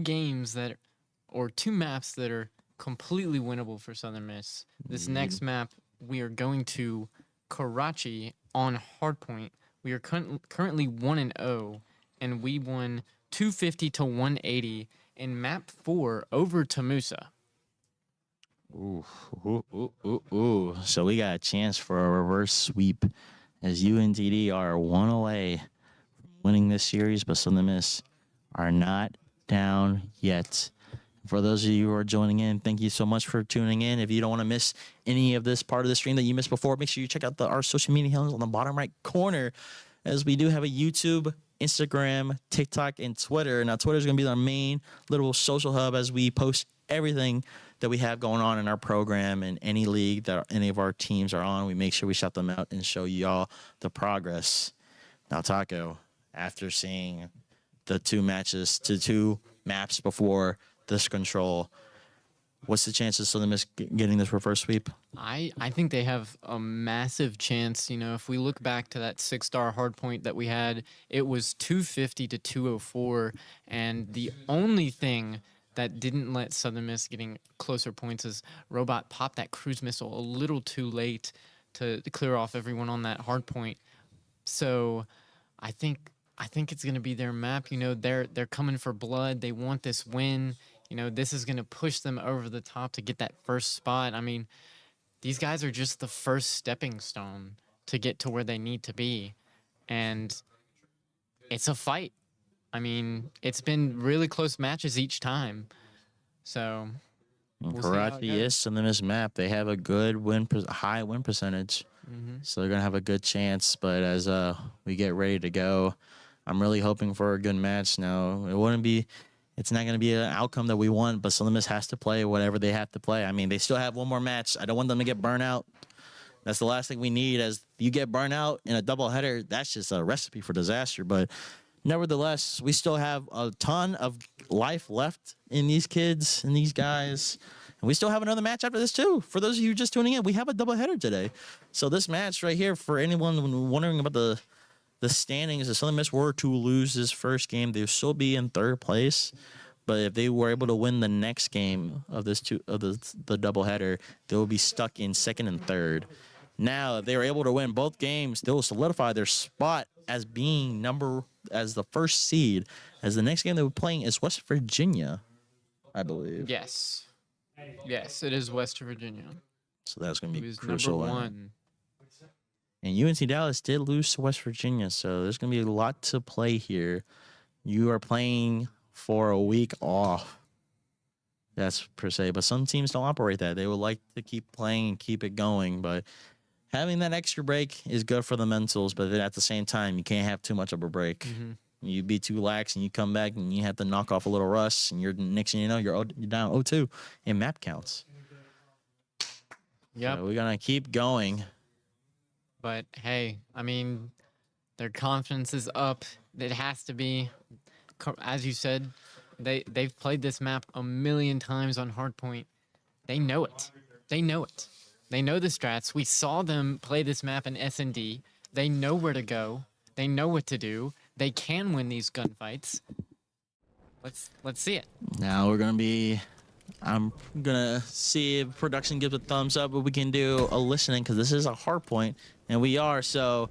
maps that are completely winnable for Southern Miss. This next map, we are going to Karachi on Hardpoint. We are currently 1-0, and we won 250 to 180 in map 4 over to Musa. Ooh. So we got a chance for a reverse sweep, as UNTD are 1 away from winning this series, but Southern Miss are not down yet. For those of you who are joining in, thank you so much for tuning in. If you don't want to miss any of this part of the stream that you missed before, make sure you check out our social media handles on the bottom right corner, as we do have a YouTube, Instagram, TikTok, and Twitter. Now, Twitter is going to be our main little social hub as we post everything that we have going on in our program and any league that any of our teams are on. We make sure we shout them out and show y'all the progress. Now, Taco, after seeing the 2 maps before this control, what's the chances of Southern Miss getting this reverse sweep? I think they have a massive chance. You know, if we look back to that 6-star hardpoint that we had, it was 250 to 204, and the only thing that didn't let Southern Miss getting closer points is Robot popped that cruise missile a little too late to clear off everyone on that hardpoint. So I think it's going to be their map. You know, they're coming for blood. They want this win. You know, this is going to push them over the top to get that first spot. I mean, these guys are just the first stepping stone to get to where they need to be. And it's a fight. I mean, it's been really close matches each time. So we'll see how it Karachi goes. is Southern Miss map. They have a good high win percentage. So they're going to have a good chance. But as we get ready to go, I'm really hoping for a good match. Now, it's not going to be an outcome that we want, but Southern Miss has to play whatever they have to play. I mean, they still have one more match. I don't want them to get burnt out. That's the last thing we need. As you get burnt out in a doubleheader, that's just a recipe for disaster. But nevertheless, we still have a ton of life left in these kids and these guys. And we still have another match after this, too. For those of you just tuning in, we have a doubleheader today. So this match right here, for anyone wondering about the standings, if Southern Miss were to lose this first game, they would still be in 3rd place. But if they were able to win the next game of the doubleheader, they will be stuck in 2nd and 3rd. Now, if they were able to win both games, they will solidify their spot as being as the first seed. As the next game they were playing is West Virginia, I believe. Yes, it is West Virginia. So that's going to be Who's crucial. number 1. And UNT Dallas did lose to West Virginia, so there's going to be a lot to play here. You are playing for a week off. That's per se, but some teams don't operate that. They would like to keep playing and keep it going, but having that extra break is good for the mentals, but then at the same time, you can't have too much of a break. Mm-hmm. You be too lax and you come back and you have to knock off a little rust, and you're next thing you know, you're down 0-2 in map counts. Yep. So we're gonna keep going. But hey, I mean, their confidence is up. It has to be, as you said, they've played this map a million times on hardpoint. They know it. They know it. They know the strats. We saw them play this map in S&D. They know where to go. They know what to do. They can win these gunfights. Let's see it. Now we're gonna be. I'm gonna see if production gives a thumbs up, but we can do a listening because this is a hard point, and we are. So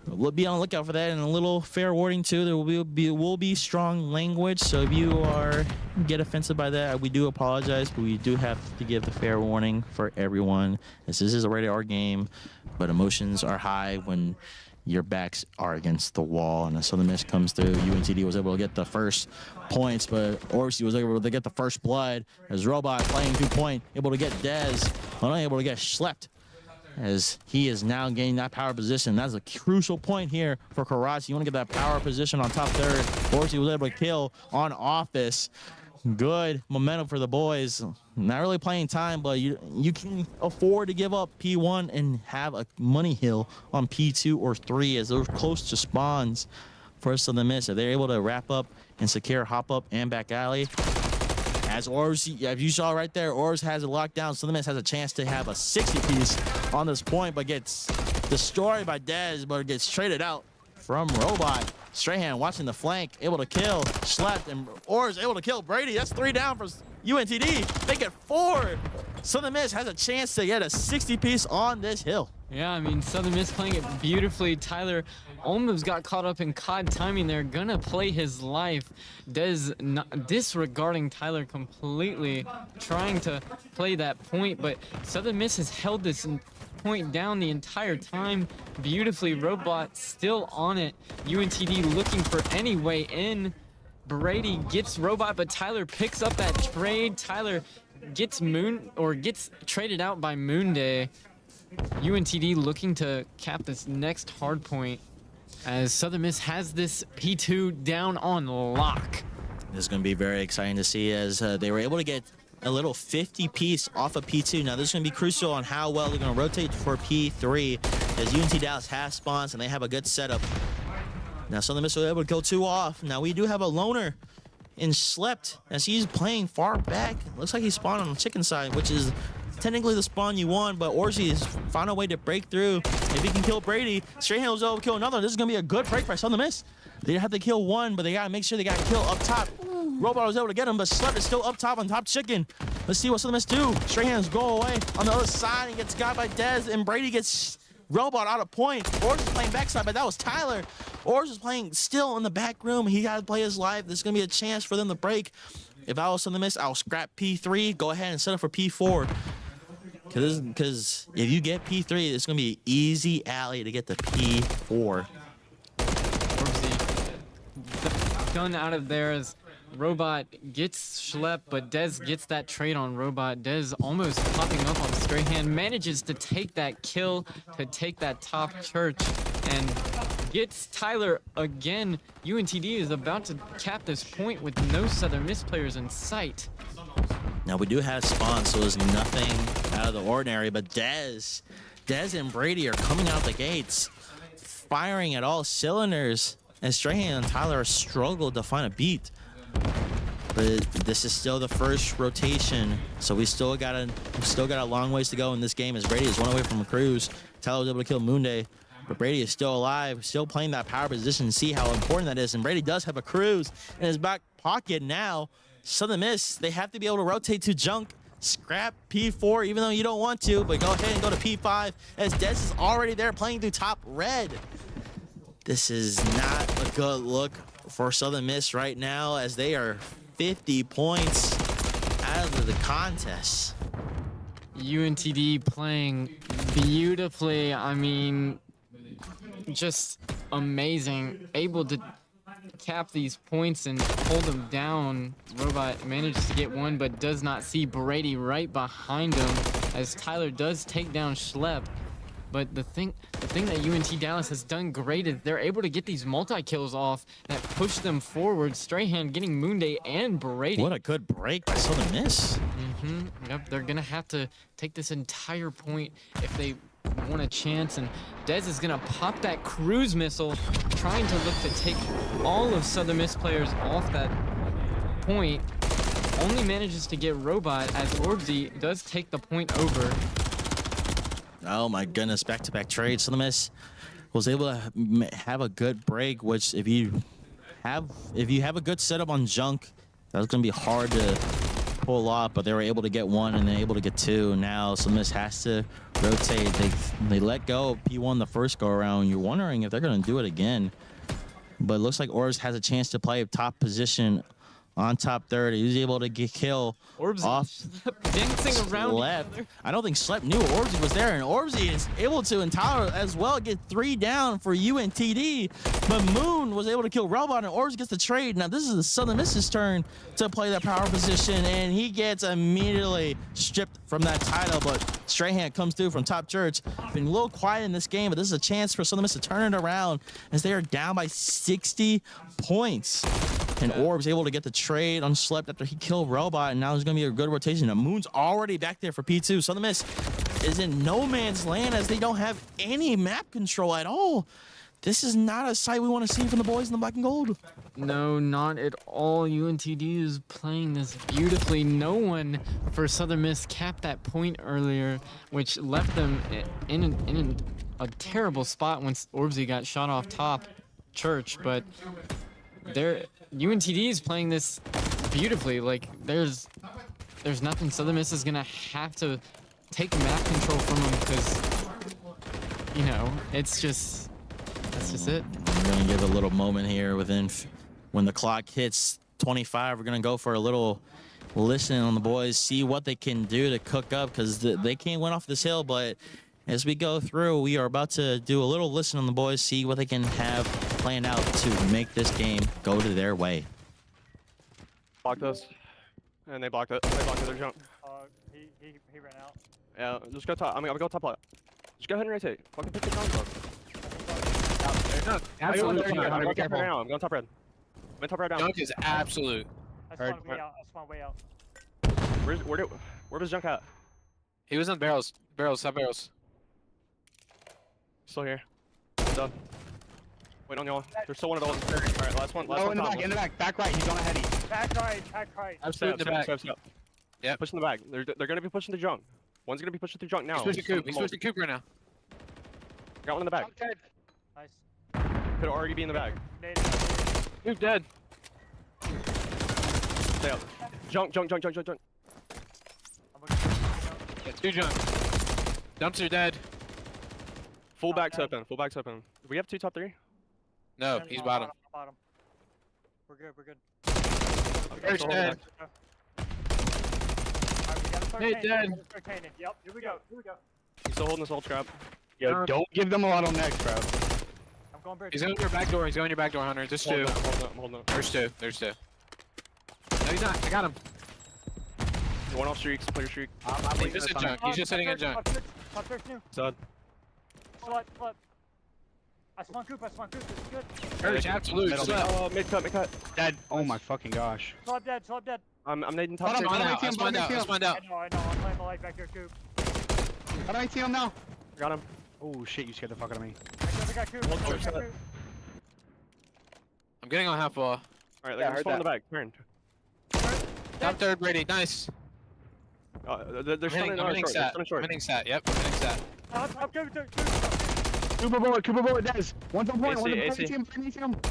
we'll be on the lookout for that, and a little fair warning too. There will be strong language. So if you get offended by that, we do apologize, but we do have to give the fair warning for everyone. This is a rated R game, but emotions are high when your backs are against the wall, and so the miss comes through. UNTD was able to get the first points, but Orsi was able to get the first blood as Robot playing 2 point, able to get Dez, unable to get schlepped as he is now gaining that power position. That's a crucial point here for Karachi. You want to get that power position on top third. Orsi was able to kill on Office. Good momentum for the boys. Not really playing time, but you can afford to give up P1 and have a money hill on P2 or 3 as they're close to spawns. First of the miss, if they're able to wrap up and secure hop up and back alley. As Ors, as you saw right there, Ors has it locked down. So the miss has a chance to have a 60 piece on this point, but gets destroyed by Dez, but gets traded out from Robot. Strahan watching the flank, able to kill, slept, and Ors able to kill Brady. That's 3 down for UNTD. They get 4. Southern Miss has a chance to get a 60 piece on this hill. Yeah, I mean, Southern Miss playing it beautifully. Tyler almost got caught up in COD timing. They're gonna play his life. Disregarding Tyler completely, trying to play that point, but Southern Miss has held this point down the entire time beautifully. Robot still on it. UNTD looking for any way in. Brady gets Robot, but Tyler picks up that trade. Tyler gets traded out by Moonday. UNTD looking to cap this next hard point as Southern Miss has this P2 down on lock. This is going to be very exciting to see as they were able to get a little 50 piece off of P2. Now this is going to be crucial on how well they're going to rotate for P3 as UNT Dallas has spawns and they have a good setup. Now Southern Miss was able to kill 2 off. Now we do have a loner in Slept as he's playing far back. Looks like he spawned on the chicken side, which is technically the spawn you want, but Orsi has found a way to break through. If he can kill Brady, Strahan was able to kill another. This is going to be a good break by Southern Miss. They have to kill 1, but they got to make sure they got to kill up top. Robot was able to get him, but Slept is still up top on top chicken. Let's see what Southern Miss do. Strahan's go away on the other side and gets got by Dez, and Brady gets Robot out of point. Ors is playing backside, but that was Tyler. Ors is playing still in the back room. He got to play his life. There's going to be a chance for them to break. If I was Southern Miss, I'll scrap P3, go ahead and set up for P4. Because if you get P3, it's going to be an easy alley to get to P4. Gun out of there as Robot gets schlepped, but Dez gets that trade on Robot. Dez almost popping up on Strahan, manages to take that kill, to take that top church, and gets Tyler again. UNTD is about to cap this point with no Southern Miss players in sight. Now we do have spawns, so there's nothing out of the ordinary, but Dez and Brady are coming out the gates, firing at all cylinders, and Strahan and Tyler struggled to find a beat. But this is still the first rotation, so we still got a long ways to go in this game as Brady is 1 away from a cruise. Tyler was able to kill Moonday, but Brady is still alive, still playing that power position. See how important that is, and Brady does have a cruise in his back pocket now. Southern Miss, they have to be able to rotate to junk, scrap P4, even though you don't want to, but go ahead and go to P5 as Dez is already there playing through top red. This is not a good look for Southern Miss right now as they are 50 points out of the contest. UNTD playing beautifully. I mean, just amazing. Able to cap these points and hold them down. Robot manages to get one, but does not see Brady right behind him as Tyler does take down Schlepp. But the thing that UNT Dallas has done great is they're able to get these multi-kills off that push them forward. Strahan getting Moonday and Brady. What a good break by Southern Miss. Yep, they're gonna have to take this entire point if they want a chance, and Dez is gonna pop that cruise missile, trying to look to take all of Southern Miss players off that point. Only manages to get Robot as Orbsy does take the point over. Oh my goodness, back-to-back trades. Southern Miss was able to have a good break, which if you have a good setup on Junk, that was gonna be hard to pull off, but they were able to get one and they're able to get two. Now Southern Miss has to rotate. They let go of P1 the first go around. You're wondering if they're gonna do it again, but it looks like Orbs has a chance to play top position on top 30. He's able to get kill Orbsy off dancing around each Schlepp. other. I don't think Schlepp knew Orbsy was there, and Orbsy is able to, and Tyler as well, get 3 down for UNTD. But Moon was able to kill Robot, and Orbsy gets the trade. Now this is the Southern Miss's turn to play that power position, and he gets immediately stripped from that title. But Strahan comes through from Top Church. Been a little quiet in this game, but this is a chance for Southern Miss to turn it around as they are down by 60 points. And Orb's able to get the trade on Schlepp after he killed Robot, and now there's going to be a good rotation. Now Moon's already back there for P2. Southern Miss is in no man's land as they don't have any map control at all. This is not a sight we want to see from the boys in the black and gold. No, not at all. UNTD is playing this beautifully. No one for Southern Miss capped that point earlier, which left them in a terrible spot once Orbsy got shot off top Church. But UNTD is playing this beautifully. Like there's nothing Southern Miss is gonna have to take map control from them because that's just it. I'm gonna give a little moment here when the clock hits 25. We're gonna go for a little listen on the boys, see what they can do to cook up, because they can't win off this hill. But as we go through, we are about to do a little listen on the boys, see what they can have planned out to make this game go to their way. Blocked us. And they blocked it. They blocked their jump. He ran out. Yeah, just go top. I'm gonna go top left. Just go ahead and rotate. Fucking pick the combo. Absolutely. I'm going top red now. I'm going top red. I'm in top red down. Junk is absolute. I spawned way out. I spawned way out. Where was Junk at? He was on barrels. Top barrels. Still here. Done. Wait on y'all. There's still one of those. Alright, last one. Oh, in the back, in the back. Back right, he's on a heady. Back right. Absolute in the back. Yeah, pushing the back. They're gonna be pushing the junk. One's gonna be pushing through junk now. He's pushing Coop. He's pushing Coop right now. Got one in the back. Nice. Could already be in the bag. Coop dead. Stay up. Junk. I'm looking Yeah, 2 junk. Dumpster dead. Full back's open. Full back's open. Do we have 2 top 3? No, he's bottom. We're good. Church dead. Hey, dead. Yep, here we go. He's still holding this old trap. Yo, don't give them a lot on next, bro. I'm going bridge. He's going your back door. Hunter. There's 2. I'm holding up. There's 2. No, he's not. I got him. One off streaks. Player streak. He's just a junk. He's just sitting in junk. Top church new. Stud. Flip. I spawned Coop. This is good. Church, absolute. Oh, mid cut. Dead. Oh my fucking gosh. Slab dead. I'm nading top Hold on, 3. I spawned out. I know. I'm playing my life back here, Coop. How do I see him now? Got him. Oh shit, you scared the fuck out of me. I got Coop. I'm getting on half wall. Alright, Yeah, I they're heard spawn in the that. back. Turn. Top third, Brady. Nice. They're I'm hitting sat. I'm hitting sat. Yep, I'm hitting sat. I'm Coop. Cooper bullet, Dez. One's on point, one's on AC. point.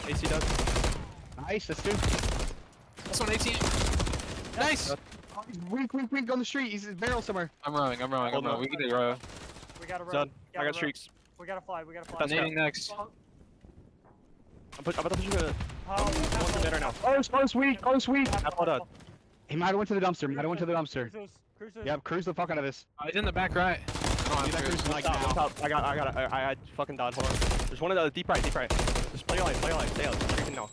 AC does. Nice, that's 2. That's one 18. Nice. Oh, he's wink on the street. He's in barrel somewhere. I'm rowing. Hold on. We can do row. We got a row. Stud. I got streaks. We gotta fly. I'm nading next. I'm about to push you to Oh, dead right now. Close, weak. Apple done. He might have went to the dumpster. Cruises. Yep, cruise the fuck out of this. He's in the back right. Need that cruise like One now. top. I fucking died. Hold on. There's one of the deep right. Just play your life. Stay out. Freaking no.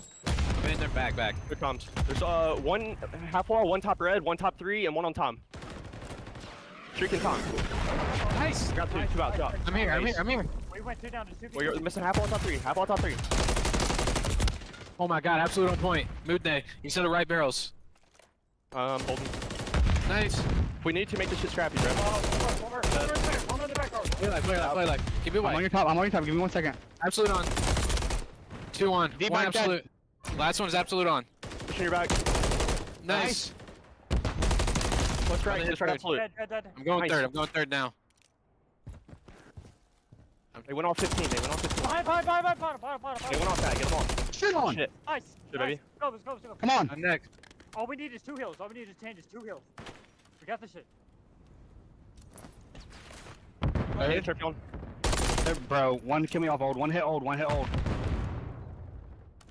I'm in there, back. Good comms. There's one half wall, one top red, one top 3, and one on Tom. Streaking Tom. Nice. Got two out. I'm here. We went 2 down to 2. Well, you're missing half wall, top 3. Half wall, top 3. Oh my god, absolute on point. Mood day. You said the right barrels. Holding. Nice. We need to make this shit scrappy, bro. One in the back door. Play like. Keep it I'm on white. your top. Give me 1 second. Absolute on. 2 on. Deep One back dead. absolute. Last one is absolute on. Pushing your back. Nice. Let's right. Dead. Just right absolute. Dead. I'm going Nice. third. I'm going third now. They went off 15. Behind. They went off that. Get them off. Shit on. Shit. Nice. Shit, baby. Go. Let's go. Come on. I'm next. All we need is 2 heals. All we need to change is 2 heals. We got this shit. I hit trip on. Bro, one kill me off old. One hit old. Moon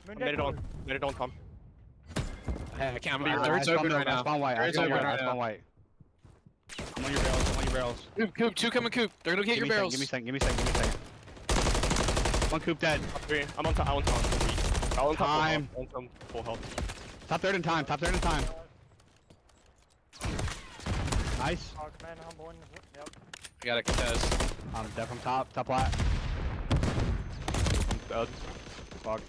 I deck made it on. blue. Made it on, Tom. I can't. Be right. Third's open right I now. spawn white. Third's open right now. I'm on your barrels. Coop. 2 coming coop. They're gonna get your barrels. Give me a second. One coop dead. Top 3. I'm on top. I on top. Time. Full health. Top third in time. Nice. Oh, command, humble. Yep. I got a contest. I'm dead from top lat. I'm dead. Fuck.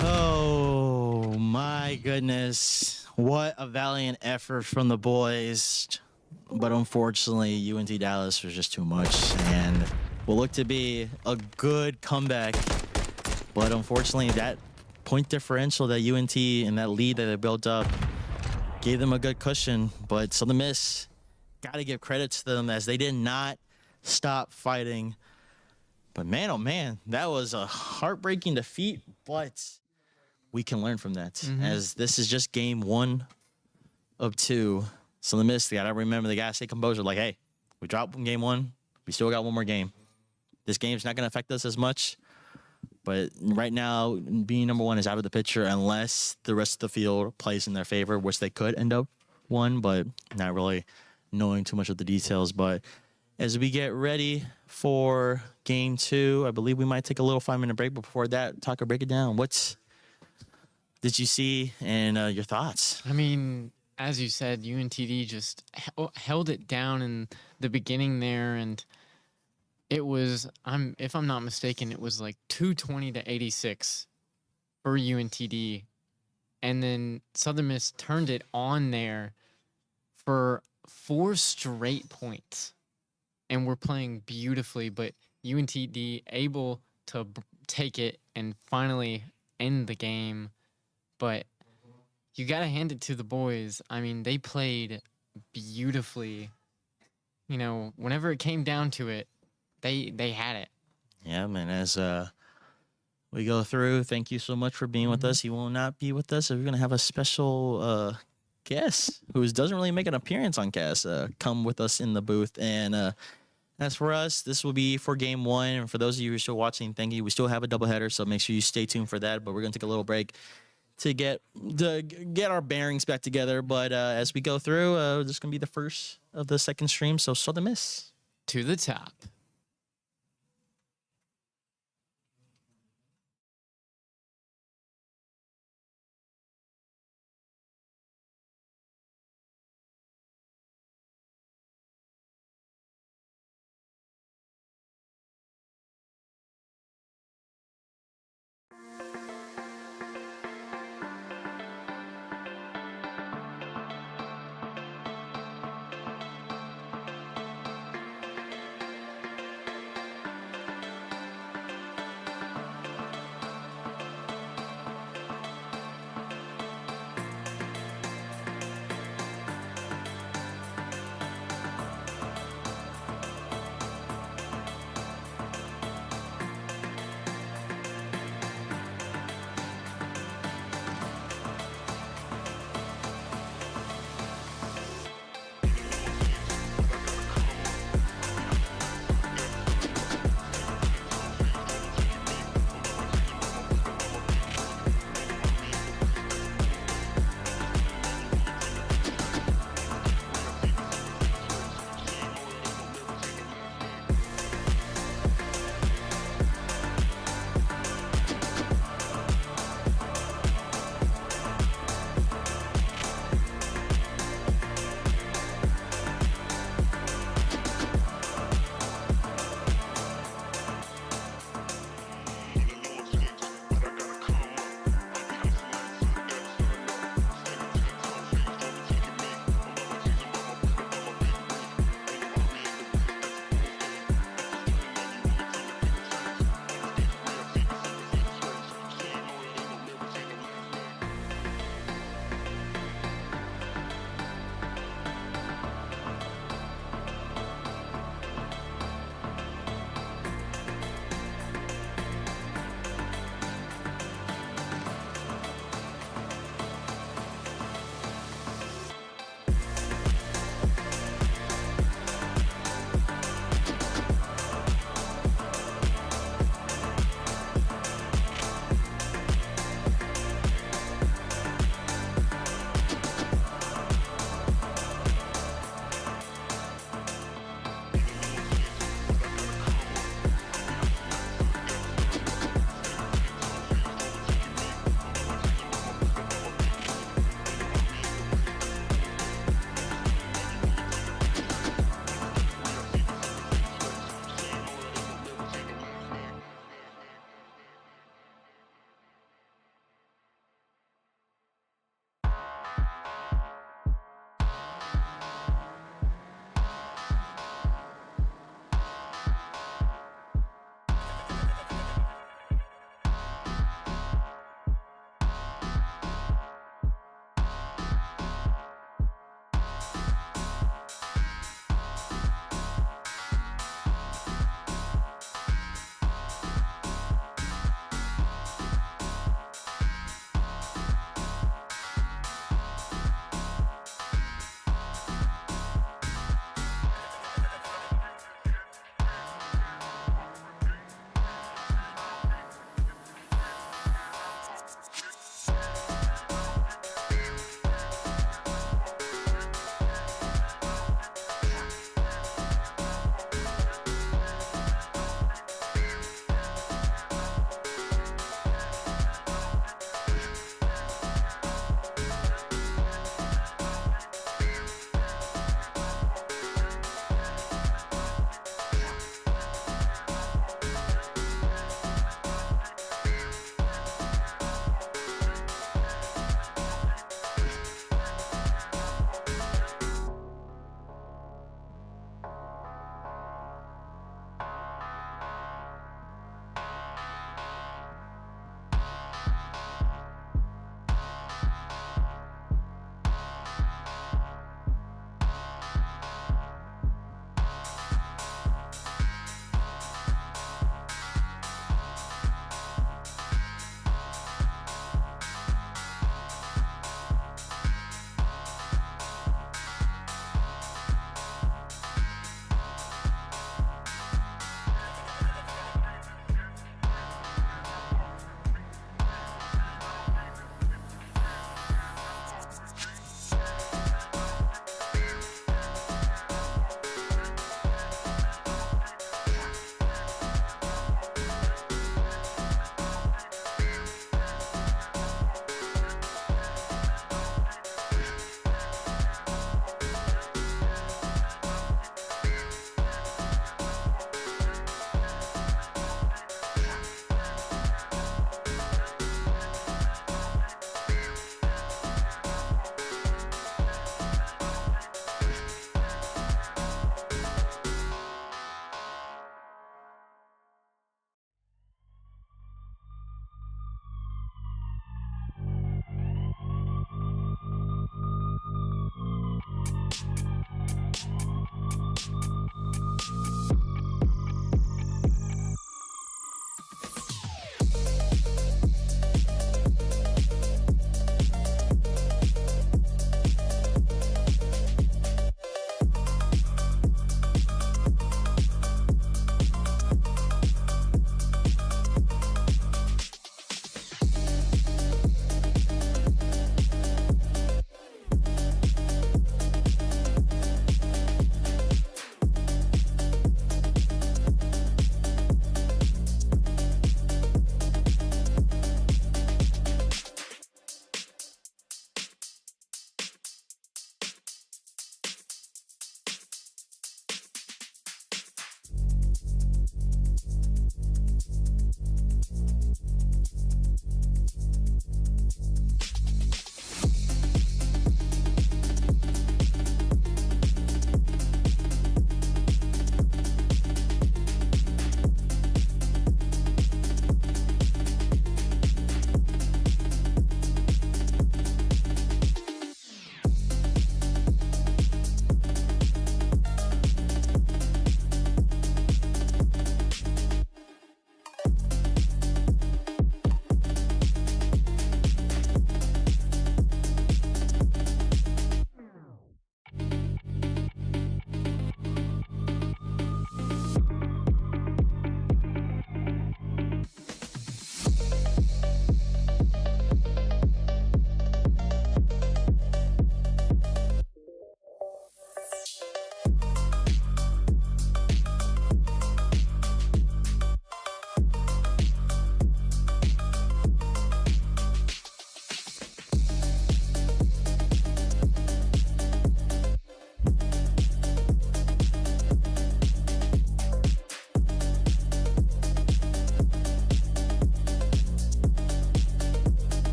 Oh my goodness. What a valiant effort from the boys. But unfortunately, UNT Dallas was just too much and will look to be a good comeback. But unfortunately, that point differential that UNT and that lead that they built up gave them a good cushion. But Southern Miss, got to give credit to them as they did not stop fighting. But man, oh man, that was a heartbreaking defeat. But we can learn from that, as this is just game 1 of 2. Southern Miss, they got to remember, they got to stay composed. Like, hey, we dropped game 1. We still got one more game. This game's not going to affect us as much. But right now, being number 1 is out of the picture unless the rest of the field plays in their favor, which they could end up 1, but not really knowing too much of the details. But as we get ready for game 2, I believe we might take a little 5-minute break. But before that, Tucker, break it down. What did you see and your thoughts? I mean, as you said, UNTD just held it down in the beginning there, and it was, if I'm not mistaken, it was like 220 to 86 for UNTD, and then Southern Miss turned it on there for 4 straight points, and we're playing beautifully, but UNTD able to take it and finally end the game. But you got to hand it to the boys. I mean, they played beautifully. You know, whenever it came down to it, they had it. Yeah, man, as we go through, thank you so much for being with us. He will not be with us. We're going to have a special guest who doesn't really make an appearance on cast come with us in the booth. And as for us, this will be for game 1. And for those of you who are still watching, thank you. We still have a doubleheader, so make sure you stay tuned for that. But we're going to take a little break to get our bearings back together. But as we go through, this is going to be the first of the second stream. So Southern Miss. To the top.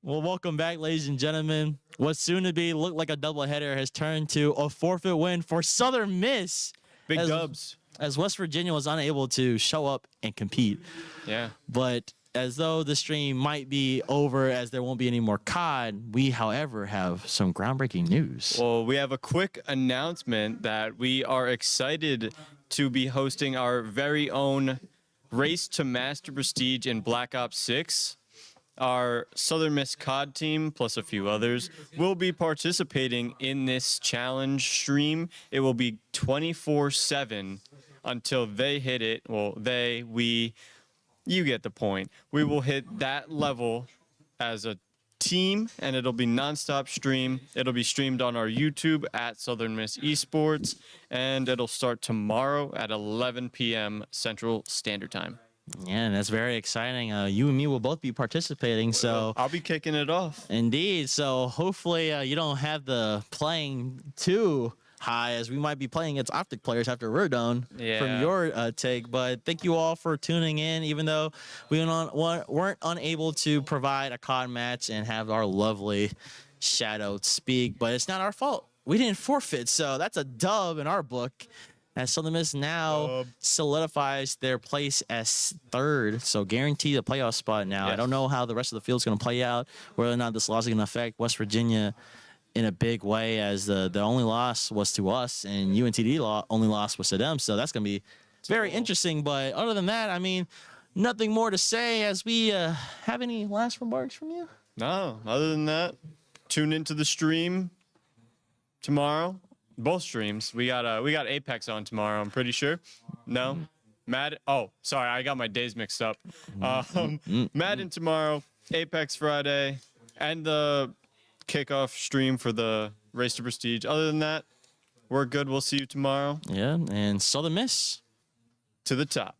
Well, welcome back, ladies and gentlemen. What soon to be looked like a doubleheader has turned to a forfeit win for Southern Miss. Big as, dubs. As West Virginia was unable to show up and compete. Yeah. But as though the stream might be over as there won't be any more COD, we, however, have some groundbreaking news. Well, we have a quick announcement that we are excited to be hosting our very own Race to Master Prestige in Black Ops 6. Our Southern Miss COD team, plus a few others, will be participating in this challenge stream. It will be 24/7 until they hit it. Well, we, you get the point. We will hit that level as a team, and it'll be nonstop stream. It'll be streamed on our YouTube at Southern Miss Esports, and it'll start tomorrow at 11 p.m. Central Standard Time. Yeah, and that's very exciting. You and me will both be participating, so I'll be kicking it off. indeed. So hopefully you don't have the playing too high, as we might be playing against Optic players after we're done from your take. But thank you all for tuning in, even though we weren't unable to provide a COD match and have our lovely Shadow speak. But it's not our fault. We didn't forfeit, so that's a dub in our book. As Southern Miss now solidifies their place as third, so guaranteed a playoff spot now. Yes. I don't know how the rest of the field's going to play out, whether or not this loss is going to affect West Virginia in a big way, as the only loss was to us, and UNTD only loss was to them. So that's going to be very interesting. But other than that, I mean, nothing more to say. As we have any last remarks from you? No, other than that, tune into the stream tomorrow. Both streams. We got Apex on tomorrow, I'm pretty sure. No? Madden. Oh, sorry, I got my days mixed up. Madden tomorrow, Apex Friday, and the kickoff stream for the Race to Prestige. Other than that, we're good. We'll see you tomorrow. Yeah, and Southern Miss to the top.